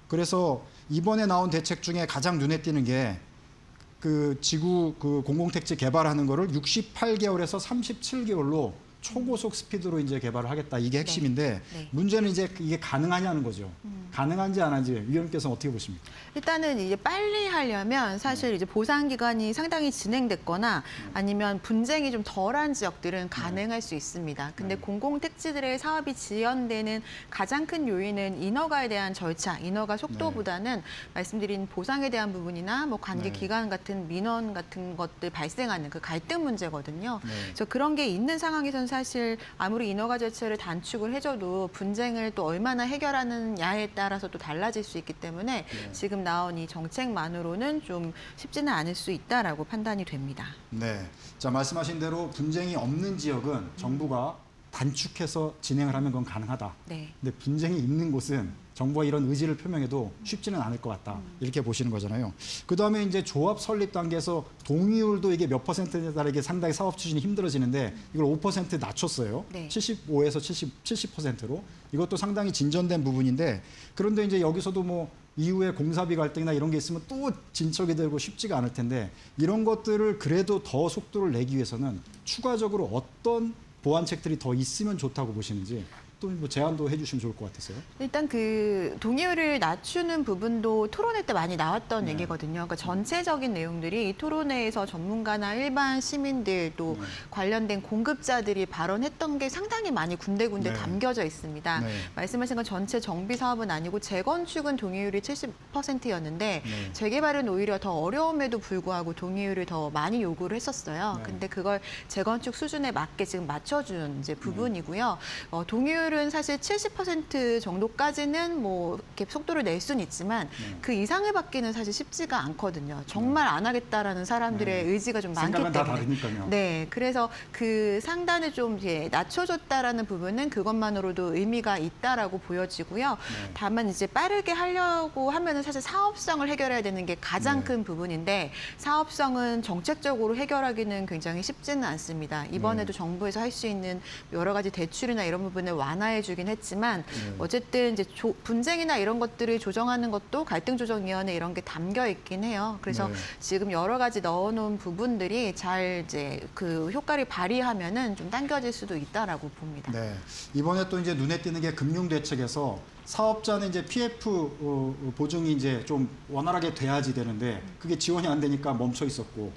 그래서 이번에 나온 대책 중에 가장 눈에 띄는 게 그 지구 그 공공택지 개발하는 거를 68개월에서 37개월로 초고속 스피드로 이제 개발을 하겠다. 이게 핵심인데 네. 문제는 이제 이게 가능하냐는 거죠. 가능한지 안 한지 위원님께서는 어떻게 보십니까? 일단은 이제 빨리 하려면 사실 이제 보상 기간이 상당히 진행됐거나 아니면 분쟁이 좀 덜한 지역들은 가능할 수 있습니다. 근데 공공택지들의 사업이 지연되는 가장 큰 요인은 인허가에 대한 절차, 인허가 속도보다는 말씀드린 보상에 대한 부분이나 뭐 관계 기간 같은 민원 같은 것들 발생하는 그 갈등 문제거든요. 그래서 그런 게 있는 상황에서는 사실 아무리 인허가 절차를 단축을 해줘도 분쟁을 또 얼마나 해결하느냐에 따라서 또 달라질 수 있기 때문에 지금 나온 이 정책만으로는 좀 쉽지는 않을 수 있다라고 판단이 됩니다. 네. 자, 말씀하신 대로 분쟁이 없는 지역은 정부가 단축해서 진행을 하면 그건 가능하다. 네. 근데 분쟁이 있는 곳은 정부가 이런 의지를 표명해도 쉽지는 않을 것 같다. 이렇게 보시는 거잖아요. 그다음에 이제 조합 설립 단계에서 동의율도 이게 몇 퍼센트에 따라 이게 상당히 사업 추진이 힘들어지는데 이걸 5% 낮췄어요. 네. 75에서 70%로. 이것도 상당히 진전된 부분인데 그런데 이제 여기서도 뭐 이후에 공사비 갈등이나 이런 게 있으면 또 진척이 되고 쉽지가 않을 텐데 이런 것들을 그래도 더 속도를 내기 위해서는 추가적으로 어떤 보완책들이 더 있으면 좋다고 보시는지 또 뭐 제안도 해주시면 좋을 것 같아서요. 일단 그 동의율을 낮추는 부분도 토론회 때 많이 나왔던 네. 얘기거든요. 그러니까 전체적인 내용들이 토론회에서 전문가나 일반 시민들 또 관련된 공급자들이 발언했던 게 상당히 많이 군데군데 네. 담겨져 있습니다. 네. 말씀하신 건 전체 정비 사업은 아니고 재건축은 동의율이 70%였는데 재개발은 오히려 더 어려움에도 불구하고 동의율을 더 많이 요구를 했었어요. 네. 근데 그걸 재건축 수준에 맞게 지금 맞춰준 이제 부분이고요. 동의율 대출은 사실 70% 정도까지는 뭐 이렇게 속도를 낼 수는 있지만 그 이상을 받기는 사실 쉽지가 않거든요. 정말 안 하겠다라는 사람들의 네. 의지가 좀 많기 생각은 다 때문에. 다르니까요. 네, 그래서 그 상단을 좀 낮춰줬다라는 부분은 그것만으로도 의미가 있다라고 보여지고요. 네. 다만 이제 빠르게 하려고 하면은 사실 사업성을 해결해야 되는 게 가장 네. 큰 부분인데 사업성은 정책적으로 해결하기는 굉장히 쉽지는 않습니다. 이번에도 네. 정부에서 할 수 있는 여러 가지 대출이나 이런 부분을 완화해주긴 했지만 네. 어쨌든 이제 분쟁이나 이런 것들을 조정하는 것도 갈등조정위원회 이런 게 담겨 있긴 해요. 그래서 네. 지금 여러 가지 넣어놓은 부분들이 잘 이제 그 효과를 발휘하면은 좀 당겨질 수도 있다라고 봅니다. 네. 이번에 또 이제 눈에 띄는 게 금융 대책에서 사업자는 이제 PF 보증이 이제 좀 원활하게 돼야지 되는데 그게 지원이 안 되니까 멈춰 있었고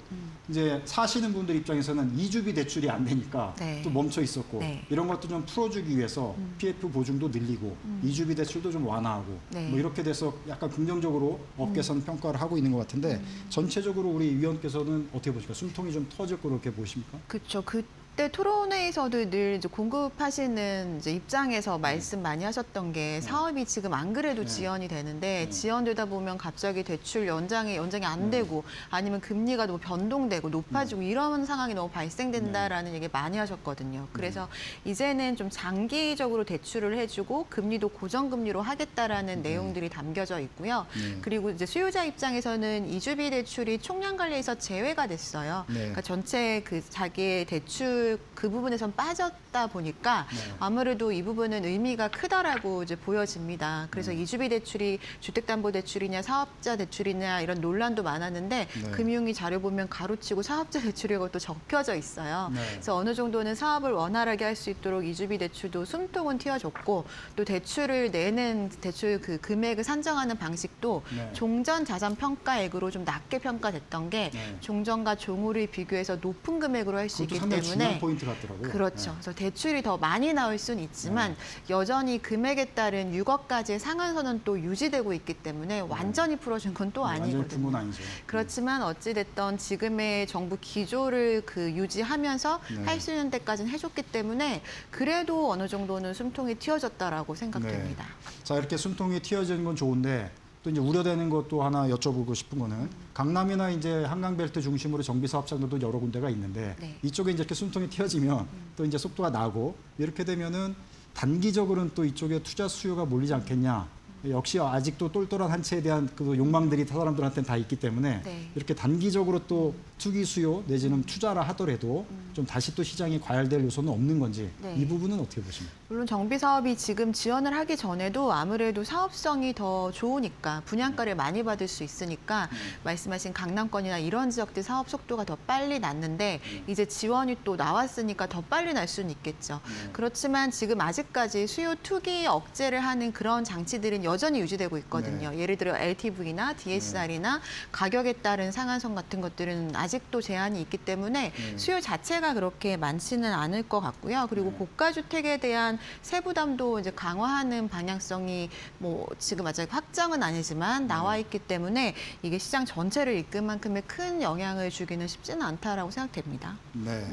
이제 사시는 분들 입장에서는 이주비 대출이 안 되니까 네. 또 멈춰 있었고 네. 이런 것도 좀 풀어주기 위해서 PF 보증도 늘리고 이주비 대출도 좀 완화하고 네. 뭐 이렇게 돼서 약간 긍정적으로 업계에서는 평가를 하고 있는 것 같은데 전체적으로 우리 위원께서는 어떻게 보십니까? 숨통이 좀 터질 거로 이렇게 보십니까? 그렇죠. 그때 토론회에서도 늘 이제 공급하시는 이제 입장에서 말씀 많이 하셨던 게 사업이 지금 안 그래도 네. 지연이 되는데 네. 지연되다 보면 갑자기 대출 연장이 안 되고 아니면 금리가 너무 변동되고 높아지고 이런 상황이 너무 발생된다라는 얘기 많이 하셨거든요. 그래서 이제는 좀 장기적으로 대출을 해주고 금리도 고정금리로 하겠다라는 내용들이 담겨져 있고요. 네. 그리고 이제 수요자 입장에서는 이주비 대출이 총량 관리에서 제외가 됐어요. 네. 그러니까 전체 그 자기의 대출 그 부분에선 빠졌다 보니까 네. 아무래도 이 부분은 의미가 크다라고 이제 보여집니다. 그래서 이주비 대출이 주택담보대출이냐 사업자 대출이냐 이런 논란도 많았는데 네. 금융위 자료 보면 가로치고 사업자 대출이라고 또 적혀져 있어요. 네. 그래서 어느 정도는 사업을 원활하게 할 수 있도록 이주비 대출도 숨통은 틔워줬고 또 대출을 내는 대출 그 금액을 산정하는 방식도 네. 종전 자산 평가액으로 좀 낮게 평가됐던 게 네. 종전과 종후를 비교해서 높은 금액으로 할 수 그것도 있기 상당히 중요한 때문에 포인트 같더라고요. 그렇죠. 네. 그래서 대출이 더 많이 나올 수는 있지만 여전히 금액에 따른 6억까지의 상한선은 또 유지되고 있기 때문에 완전히 풀어준 건 또 완전히 푼 아니거든요. 건 아니죠. 그렇지만 어찌됐던 지금의 정부 기조를 그 유지하면서 네. 할 수 있는 데까지는 해줬기 때문에 그래도 어느 정도는 숨통이 틔워졌다라고 생각됩니다. 자, 이렇게 숨통이 튀어지는 건 좋은데 또 이제 우려되는 것도 하나 여쭤보고 싶은 거는 강남이나 이제 한강벨트 중심으로 정비 사업장들도 여러 군데가 있는데 네. 이쪽에 이제 이렇게 숨통이 튀어지면 또 이제 속도가 나고 이렇게 되면은 단기적으로는 또 이쪽에 투자 수요가 몰리지 않겠냐. 역시 아직도 똘똘한 한 채에 대한 그 욕망들이 사람들한테는 다 있기 때문에 네. 이렇게 단기적으로 또 투기 수요 내지는 투자를 하더라도 좀 다시 또 시장이 과열될 요소는 없는 건지 네. 이 부분은 어떻게 보십니까? 물론 정비 사업이 지금 지원을 하기 전에도 아무래도 사업성이 더 좋으니까 분양가를 많이 받을 수 있으니까 말씀하신 강남권이나 이런 지역들 사업 속도가 더 빨리 났는데 이제 지원이 또 나왔으니까 더 빨리 날 수는 있겠죠. 그렇지만 지금 아직까지 수요 투기 억제를 하는 그런 장치들은 여전히 유지되고 있거든요. 예를 들어 LTV나 DSR이나 가격에 따른 상한선 같은 것들은 아직도 제한이 있기 때문에 수요 자체가 그렇게 많지는 않을 것 같고요. 그리고 고가 주택에 대한 세부담도 이제 강화하는 방향성이 뭐 지금 아직 확정은 아니지만 나와 있기 때문에 이게 시장 전체를 이끌 만큼의 큰 영향을 주기는 쉽지는 않다라고 생각됩니다. 네.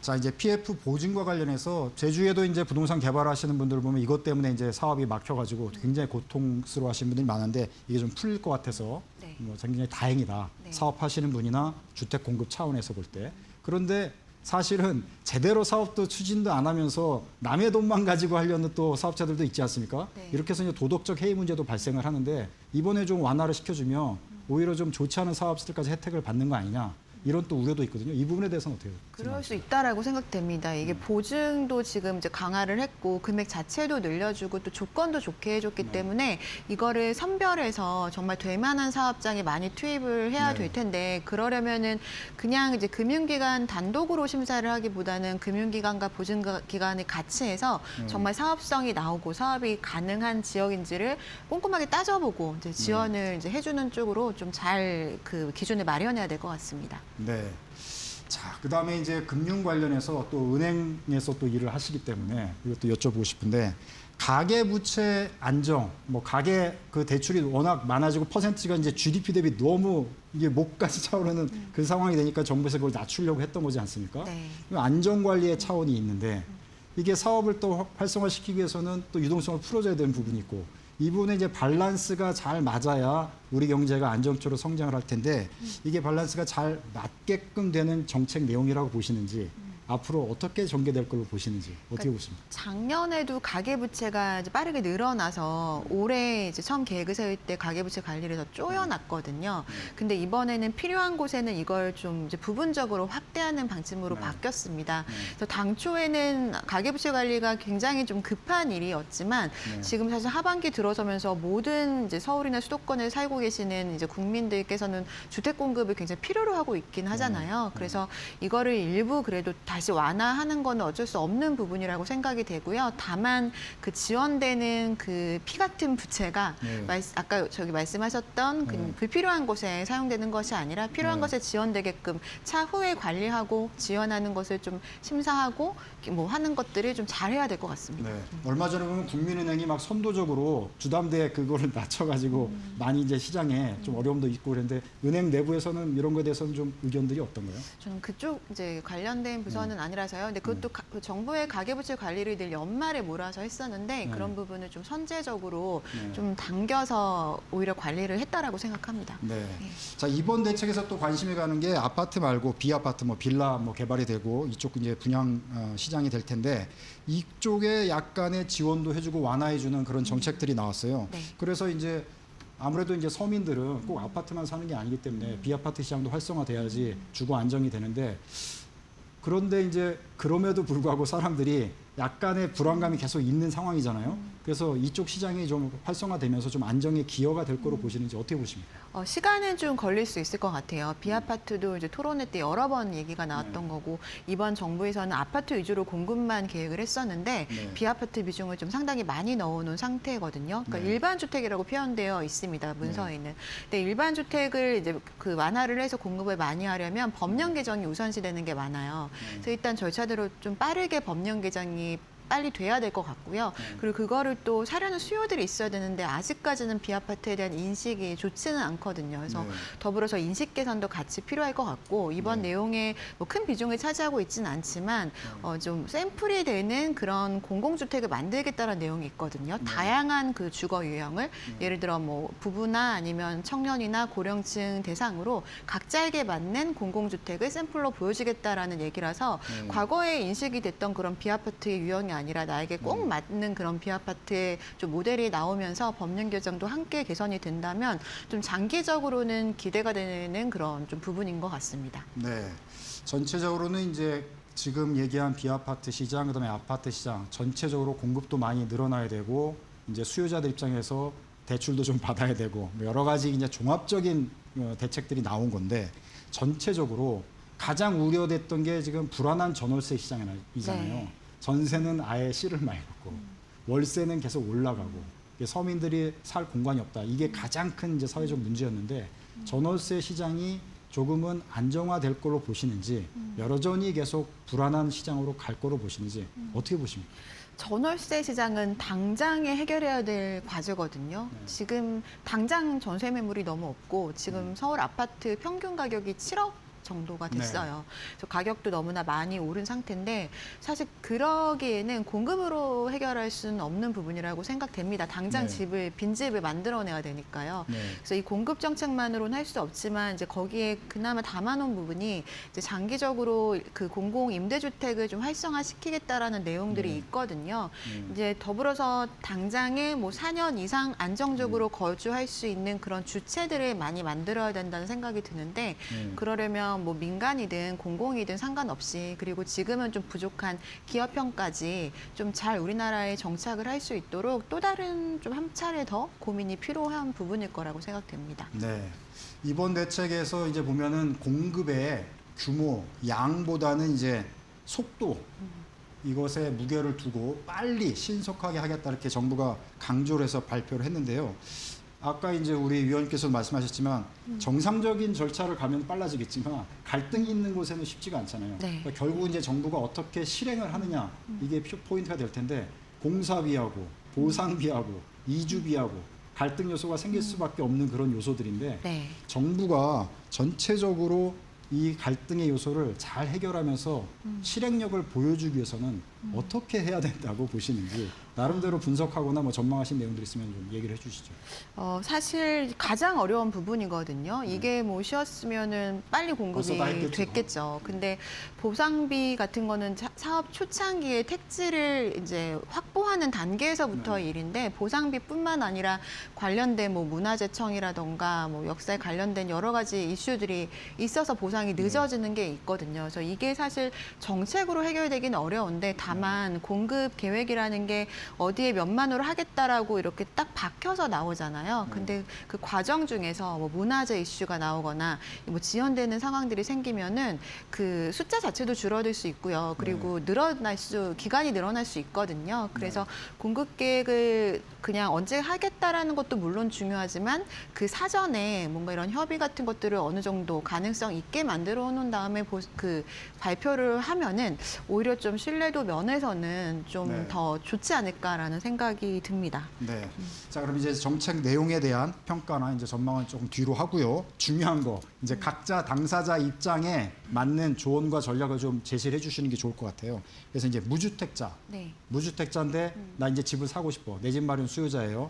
자, 이제 PF 보증과 관련해서 제주에도 이제 부동산 개발하시는 분들을 보면 이것 때문에 이제 사업이 막혀가지고 굉장히 고통스러워하시는 분들이 많은데 이게 좀 풀릴 것 같아서 네. 뭐 굉장히 다행이다. 네. 사업하시는 분이나 주택 공급 차원에서 볼 때. 그런데 사실은 제대로 사업도 추진도 안 하면서 남의 돈만 가지고 하려는 또 사업자들도 있지 않습니까? 네. 이렇게 해서 이제 도덕적 해이 문제도 발생을 하는데 이번에 좀 완화를 시켜주면 오히려 좀 좋지 않은 사업들까지 혜택을 받는 거 아니냐. 이런 또 우려도 있거든요. 이 부분에 대해서는 어떻게 그럴 수 생각하세요? 있다라고 생각됩니다. 이게 보증도 지금 이제 강화를 했고 금액 자체도 늘려주고 또 조건도 좋게 해줬기 때문에 이거를 선별해서 정말 될 만한 사업장에 많이 투입을 해야 네. 될 텐데 그러려면은 그냥 이제 금융기관 단독으로 심사를 하기보다는 금융기관과 보증기관을 같이 해서 정말 사업성이 나오고 사업이 가능한 지역인지를 꼼꼼하게 따져보고 이제 지원을 이제 해주는 쪽으로 좀 잘 그 기준을 마련해야 될 것 같습니다. 네. 자, 그다음에 이제 금융 관련해서 또 은행에서 또 일을 하시기 때문에 이것도 여쭤보고 싶은데 가계 부채 안정, 뭐 가계 그 대출이 워낙 많아지고 퍼센트가 이제 GDP 대비 너무 이게 목까지 차오르는 그 상황이 되니까 정부에서 그걸 낮추려고 했던 거지 않습니까? 네. 안정 관리의 차원이 있는데 이게 사업을 또 활성화시키기 위해서는 또 유동성을 풀어줘야 되는 부분이 있고 이 부분에 이제 밸런스가 잘 맞아야 우리 경제가 안정적으로 성장을 할 텐데 이게 밸런스가 잘 맞게끔 되는 정책 내용이라고 보시는지 앞으로 어떻게 전개될 걸로 보시는지 어떻게 보십니까? 작년에도 가계부채가 이제 빠르게 늘어나서 올해 이제 처음 계획을 세울 때 가계부채 관리를 더 쪼여놨거든요. 근데 이번에는 필요한 곳에는 이걸 좀 이제 부분적으로 확대하는 방침으로 바뀌었습니다. 그래서 당초에는 가계부채 관리가 굉장히 좀 급한 일이었지만 지금 사실 하반기 들어서면서 모든 이제 서울이나 수도권에 살고 계시는 이제 국민들께서는 주택 공급을 굉장히 필요로 하고 있긴 하잖아요. 그래서 이거를 일부 그래도 다시 완화하는 거는 어쩔 수 없는 부분이라고 생각이 되고요. 다만 그 지원되는 그 피 같은 부채가 아까 저기 말씀하셨던 그 불필요한 곳에 사용되는 것이 아니라 필요한 것에 지원되게끔 차후에 관리하고 지원하는 것을 좀 심사하고 뭐 하는 것들을 좀 잘해야 될 것 같습니다. 네. 얼마 전에 보면 국민은행이 막 선도적으로 주담대 그거를 낮춰가지고 많이 이제 시장에 좀 어려움도 있고 그랬는데 은행 내부에서는 이런 거에 대해서는 좀 의견들이 어떤가요? 저는 그쪽 이제 관련된 부서는 아니라서요. 근데 그것도 그 정부의 가계부채 관리를 늘 연말에 몰아서 했었는데 그런 부분을 좀 선제적으로 좀 당겨서 오히려 관리를 했다라고 생각합니다. 네. 자, 이번 대책에서 또 관심이 가는 게 아파트 말고 비아파트 뭐 빌라 뭐 개발이 되고 이쪽 이제 분양 시장이 될 텐데 이쪽에 약간의 지원도 해주고 완화해주는 그런 정책들이 나왔어요. 네. 그래서 이제 아무래도 이제 서민들은 꼭 아파트만 사는 게 아니기 때문에 비아파트 시장도 활성화돼야지 주거 안정이 되는데 그런데 이제 그럼에도 불구하고 사람들이 약간의 불안감이 계속 있는 상황이잖아요. 그래서 이쪽 시장이 좀 활성화되면서 좀 안정에 기여가 될 거로 보시는지 어떻게 보십니까? 시간은 좀 걸릴 수 있을 것 같아요. 비아파트도 이제 토론회 때 여러 번 얘기가 나왔던 거고 이번 정부에서는 아파트 위주로 공급만 계획을 했었는데 비아파트 비중을 좀 상당히 많이 넣어놓은 상태거든요. 그러니까 일반 주택이라고 표현되어 있습니다. 문서에는. 근데 일반 주택을 이제 그 완화를 해서 공급을 많이 하려면 법령 개정이 우선시되는 게 많아요. 그래서 일단 절차대로 좀 빠르게 법령 개정이 빨리 돼야 될 것 같고요. 그리고 그거를 또 사려는 수요들이 있어야 되는데 아직까지는 비아파트에 대한 인식이 좋지는 않거든요. 그래서 더불어서 인식 개선도 같이 필요할 것 같고 이번 내용에 뭐 큰 비중을 차지하고 있지는 않지만 좀 샘플이 되는 그런 공공주택을 만들겠다는 내용이 있거든요. 다양한 그 주거 유형을 예를 들어 뭐 부부나 아니면 청년이나 고령층 대상으로 각자에게 맞는 공공주택을 샘플로 보여주겠다라는 얘기라서 과거에 인식이 됐던 그런 비아파트의 유형이 아니라 나에게 꼭 맞는 그런 비아파트의 좀 모델이 나오면서 법령 개정도 함께 개선이 된다면 좀 장기적으로는 기대가 되는 그런 좀 부분인 것 같습니다. 네. 전체적으로는 이제 지금 얘기한 비아파트 시장, 그다음에 아파트 시장 전체적으로 공급도 많이 늘어나야 되고 이제 수요자들 입장에서 대출도 좀 받아야 되고 뭐 여러 가지 이제 종합적인 대책들이 나온 건데 전체적으로 가장 우려됐던 게 지금 불안한 전월세 시장이잖아요. 네. 전세는 아예 씨를 많이 받고 월세는 계속 올라가고 서민들이 살 공간이 없다. 이게 가장 큰 이제 사회적 문제였는데 전월세 시장이 조금은 안정화될 걸로 보시는지 여전히 계속 불안한 시장으로 갈 걸로 보시는지 어떻게 보십니까? 전월세 시장은 당장에 해결해야 될 과제거든요. 지금 당장 전세 매물이 너무 없고 지금 서울 아파트 평균 가격이 7억 정도가 됐어요. 그래서 가격도 너무나 많이 오른 상태인데 사실 그러기에는 공급으로 해결할 수는 없는 부분이라고 생각됩니다. 당장 빈집을 만들어내야 되니까요. 그래서 이 공급 정책만으로는 할 수 없지만 이제 거기에 그나마 담아놓은 부분이 이제 장기적으로 그 공공 임대주택을 좀 활성화시키겠다라는 내용들이 있거든요. 이제 더불어서 당장에 뭐 4년 이상 안정적으로 거주할 수 있는 그런 주체들을 많이 만들어야 된다는 생각이 드는데 그러려면 뭐 민간이든 공공이든 상관없이 그리고 지금은 좀 부족한 기업형까지 좀 잘 우리나라에 정착을 할 수 있도록 또 다른 좀 한 차례 더 고민이 필요한 부분일 거라고 생각됩니다. 네. 이번 대책에서 이제 보면은 공급의 규모, 양보다는 이제 속도 이것에 무게를 두고 빨리 신속하게 하겠다 이렇게 정부가 강조를 해서 발표를 했는데요. 아까 이제 우리 위원님께서 말씀하셨지만 정상적인 절차를 가면 빨라지겠지만 갈등이 있는 곳에는 쉽지가 않잖아요. 그러니까 결국 이제 정부가 어떻게 실행을 하느냐 이게 포인트가 될 텐데 공사비하고 보상비하고 이주비하고 갈등 요소가 생길 수밖에 없는 그런 요소들인데 정부가 전체적으로 이 갈등의 요소를 잘 해결하면서 실행력을 보여주기 위해서는 어떻게 해야 된다고 보시는지 나름대로 분석하거나 뭐 전망하신 내용들 있으면 좀 얘기를 해주시죠. 사실 가장 어려운 부분이거든요. 이게 뭐 쉬었으면은 빨리 공급이 벌써 다 했겠죠. 됐겠죠. 근데 보상비 같은 거는 사업 초창기에 택지를 이제 확보하는 단계에서부터 일인데 보상비뿐만 아니라 관련된 뭐 문화재청이라던가 뭐 역사에 관련된 여러 가지 이슈들이 있어서 보상이 늦어지는 게 있거든요. 그래서 이게 사실 정책으로 해결되기는 어려운데 다만 공급 계획이라는 게 어디에 몇만으로 하겠다라고 이렇게 딱 박혀서 나오잖아요. 근데 그 과정 중에서 뭐 문화재 이슈가 나오거나 뭐 지연되는 상황들이 생기면은 그 숫자 자체도 줄어들 수 있고요. 그리고 기간이 늘어날 수 있거든요. 그래서 공급 계획을 그냥 언제 하겠다라는 것도 물론 중요하지만 그 사전에 뭔가 이런 협의 같은 것들을 어느 정도 가능성 있게 만들어 놓은 다음에 그 발표를 하면은 오히려 좀 신뢰도 면에서는 좀 네. 더 좋지 않을까라는 생각이 듭니다. 네. 자, 그럼 이제 정책 내용에 대한 평가나 이제 전망은 조금 뒤로 하고요. 중요한 거 이제 각자 당사자 입장에 맞는 조언과 전략을 좀 제시를 해주시는 게 좋을 것 같아요. 그래서 이제 무주택자, 네. 무주택자인데 나 이제 집을 사고 싶어. 내 집 마련 수요자예요.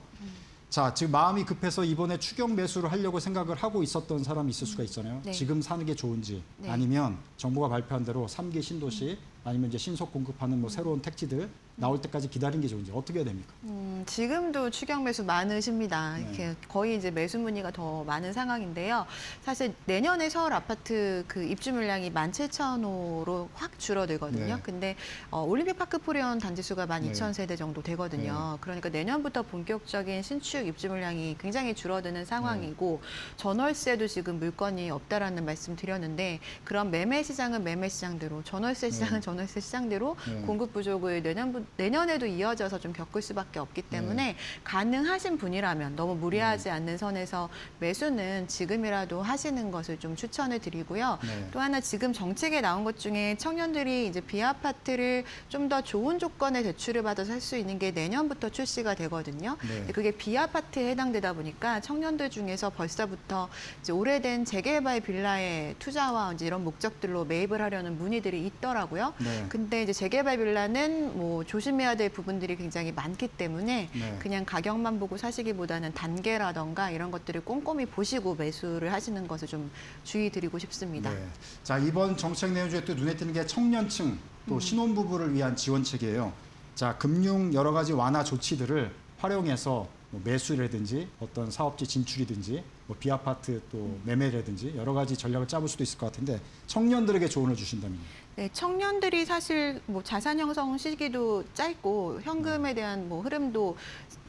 자, 지금 마음이 급해서 이번에 추경 매수를 하려고 생각을 하고 있었던 사람이 있을 수가 있잖아요. 네. 지금 사는 게 좋은지 네. 아니면 정부가 발표한 대로 3기 신도시 아니면 이제 신속 공급하는 뭐 새로운 택지들 나올 때까지 기다리는 게 좋은지 어떻게 해야 됩니까? 지금도 추경 매수 많으십니다. 네. 이렇게 거의 이제 매수 문의가 더 많은 상황인데요. 사실 내년에 서울 아파트 그 입주 물량이 17,000호로 확 줄어들거든요. 네. 근데 올림픽 파크 프리온 단지 수가 네. 12,000세대 정도 되거든요. 그러니까 내년부터 본격적인 신축 입주 물량이 굉장히 줄어드는 상황이고 전월세도 지금 물건이 없다라는 말씀 드렸는데 그런 매매 시장은 매매 시장대로 전월세 시장은 전월세 시장대로 네. 공급 부족을 내년에도 이어져서 좀 겪을 수밖에 없기 때문에 가능하신 분이라면 너무 무리하지 않는 선에서 매수는 지금이라도 하시는 것을 좀 추천을 드리고요. 네. 또 하나 지금 정책에 나온 것 중에 청년들이 이제 비아파트를 좀 더 좋은 조건의 대출을 받아서 살 수 있는 게 내년부터 출시가 되거든요. 네. 근데 그게 비아파트에 해당되다 보니까 청년들 중에서 벌써부터 이제 오래된 재개발 빌라의 투자와 이제 이런 목적들로 매입을 하려는 문의들이 있더라고요. 네. 근데 이제 재개발 빌라는 뭐 조심해야 될 부분들이 굉장히 많기 때문에 네. 그냥 가격만 보고 사시기보다는 단계라던가 이런 것들을 꼼꼼히 보시고 매수를 하시는 것을 좀 주의 드리고 싶습니다. 네. 자, 이번 정책 내용 중에 또 눈에 띄는 게 청년층 또 신혼부부를 위한 지원책이에요. 자, 금융 여러 가지 완화 조치들을 활용해서 뭐 매수라든지 어떤 사업지 진출이든지 뭐 비아파트 또 매매라든지 여러 가지 전략을 짜볼 수도 있을 것 같은데 청년들에게 조언을 주신다면. 네, 청년들이 사실 뭐 자산 형성 시기도 짧고 현금에 대한 뭐 흐름도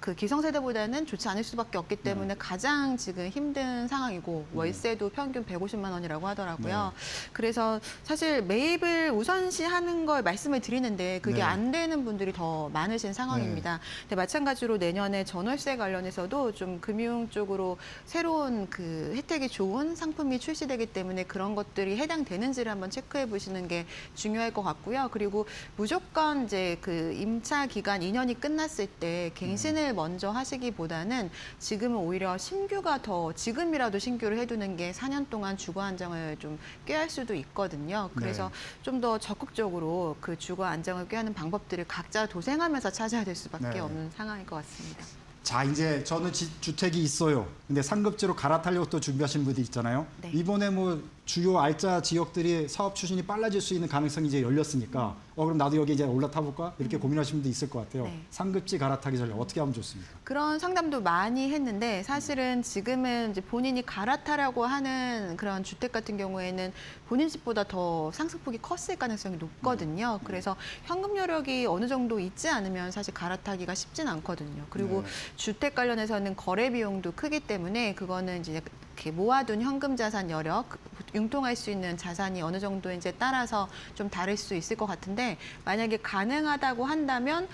그 기성세대보다는 좋지 않을 수밖에 없기 때문에 가장 지금 힘든 상황이고 월세도 평균 150만 원이라고 하더라고요. 그래서 사실 매입을 우선시하는 걸 말씀을 드리는데 그게 네. 안 되는 분들이 더 많으신 상황입니다. 근데 마찬가지로 내년에 전월세 관련해서도 좀 금융 쪽으로 새로운 그 혜택이 좋은 상품이 출시되기 때문에 그런 것들이 해당되는지를 한번 체크해 보시는 게 중요할 것 같고요. 그리고 무조건 이제 그 임차 기간 2년이 끝났을 때 갱신을 먼저 하시기보다는 지금은 오히려 신규가 더 지금이라도 신규를 해두는 게 4년 동안 주거 안정을 좀 꾀할 수도 있거든요. 그래서 좀 더 적극적으로 그 주거 안정을 꾀하는 방법들을 각자 도생하면서 찾아야 될 수밖에 네. 없는 상황일 것 같습니다. 자, 이제 저는 주택이 있어요. 근데 상급지로 갈아타려고 또 준비하시는 분들 있잖아요. 네. 이번에 뭐 주요 알짜 지역들이 사업 추진이 빨라질 수 있는 가능성이 이제 열렸으니까 그럼 나도 여기 이제 올라타 볼까? 이렇게 고민하시는 분도 있을 것 같아요. 네. 상급지 갈아타기 전략 어떻게 하면 좋습니까? 그런 상담도 많이 했는데 사실은 지금은 이제 본인이 갈아타려고 하는 그런 주택 같은 경우에는 본인 집보다 더 상승폭이 컸을 가능성이 높거든요. 그래서 현금 여력이 어느 정도 있지 않으면 사실 갈아타기가 쉽진 않거든요. 그리고 네. 주택 관련해서는 거래 비용도 크기 때문에 그거는 이제 이렇게 모아둔 현금 자산 여력, 융통할 수 있는 자산이 어느 정도 이제 따라서 좀 다를 수 있을 것 같은데 만약에 가능하다고 한다면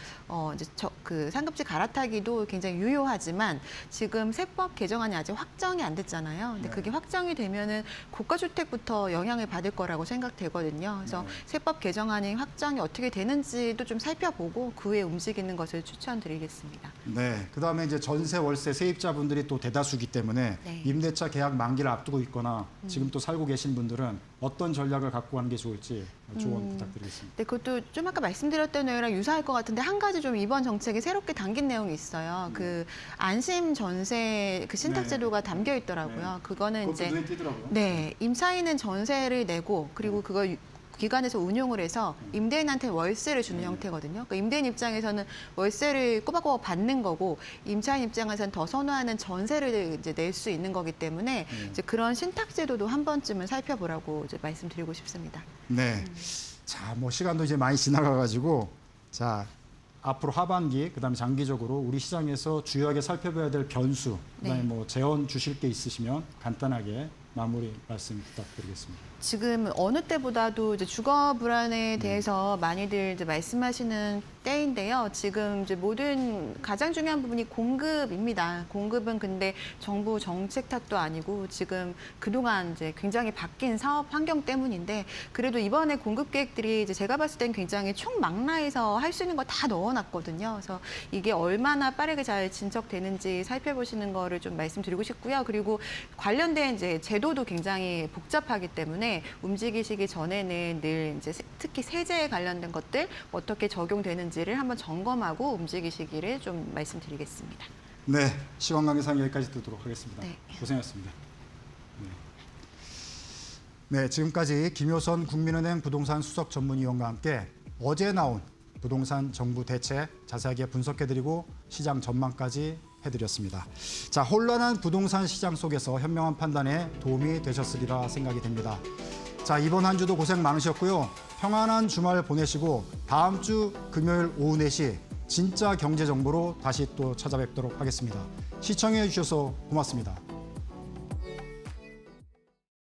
이제 그 상급지 갈아타기도 굉장히 유효하지만 지금 세법 개정안이 아직 확정이 안 됐잖아요. 근데 그게 확정이 되면은 고가주택부터 영향을 받을 거라고 생각되거든요. 그래서 세법 개정안이 확정이 어떻게 되는지도 좀 살펴보고 그 후에 움직이는 것을 추천드리겠습니다. 네. 그다음에 이제 전세 월세 세입자분들이 또 대다수기 때문에 네. 임대차 계약 만기를 앞두고 있거나 지금 또 살고 계신 분들은 어떤 전략을 갖고 가는 게 좋을지 조언 부탁드리겠습니다. 네, 그것도 좀 아까 말씀드렸던 내용이랑 유사할 것 같은데 한 가지 좀 이번 정책에 새롭게 담긴 내용이 있어요. 그 안심 전세 그 신탁 네. 제도가 담겨 있더라고요. 그거는 그것도 이제 눈에 띄더라고요. 네, 임차인은 전세를 내고 그리고 그걸 기관에서 운용을 해서 임대인한테 월세를 주는 형태거든요. 그러니까 임대인 입장에서는 월세를 꼬박꼬박 받는 거고 임차인 입장에서는 더 선호하는 전세를 이제 낼 수 있는 거기 때문에 이제 그런 신탁 제도도 한 번쯤은 살펴보라고 이제 말씀드리고 싶습니다. 네. 자, 뭐 시간도 이제 많이 지나가가지고 자 앞으로 하반기 그다음에 장기적으로 우리 시장에서 주요하게 살펴봐야 될 변수 그다음에 네. 뭐 제언 주실 게 있으시면 간단하게 마무리 말씀 부탁드리겠습니다. 지금 어느 때보다도 이제 주거 불안에 대해서 많이들 이제 말씀하시는 때인데요. 지금 이제 모든 가장 중요한 부분이 공급입니다. 공급은 근데 정부 정책 탓도 아니고 지금 그동안 이제 굉장히 바뀐 사업 환경 때문인데 그래도 이번에 공급 계획들이 이제 제가 봤을 땐 굉장히 총망라해서 할 수 있는 거 다 넣어놨거든요. 그래서 이게 얼마나 빠르게 잘 진척되는지 살펴보시는 거를 좀 말씀드리고 싶고요. 그리고 관련된 이제 제도도 굉장히 복잡하기 때문에 움직이시기 전에는 늘 이제 특히 세제에 관련된 것들 어떻게 적용되는지를 한번 점검하고 움직이시기를 좀 말씀드리겠습니다. 네, 시황 강의상 여기까지 듣도록 하겠습니다. 네. 고생하셨습니다. 네, 지금까지 김효선 국민은행 부동산 수석 전문위원과 함께 어제 나온 부동산 정부 대책 자세하게 분석해드리고 시장 전망까지 해드렸습니다. 자, 혼란한 부동산 시장 속에서 현명한 판단에 도움이 되셨으리라 생각이 됩니다. 자, 이번 한 주도 고생 많으셨고요. 평안한 주말 보내시고 다음 주 금요일 오후 4시 진짜 경제 정보로 다시 또 찾아뵙도록 하겠습니다. 시청해 주셔서 고맙습니다.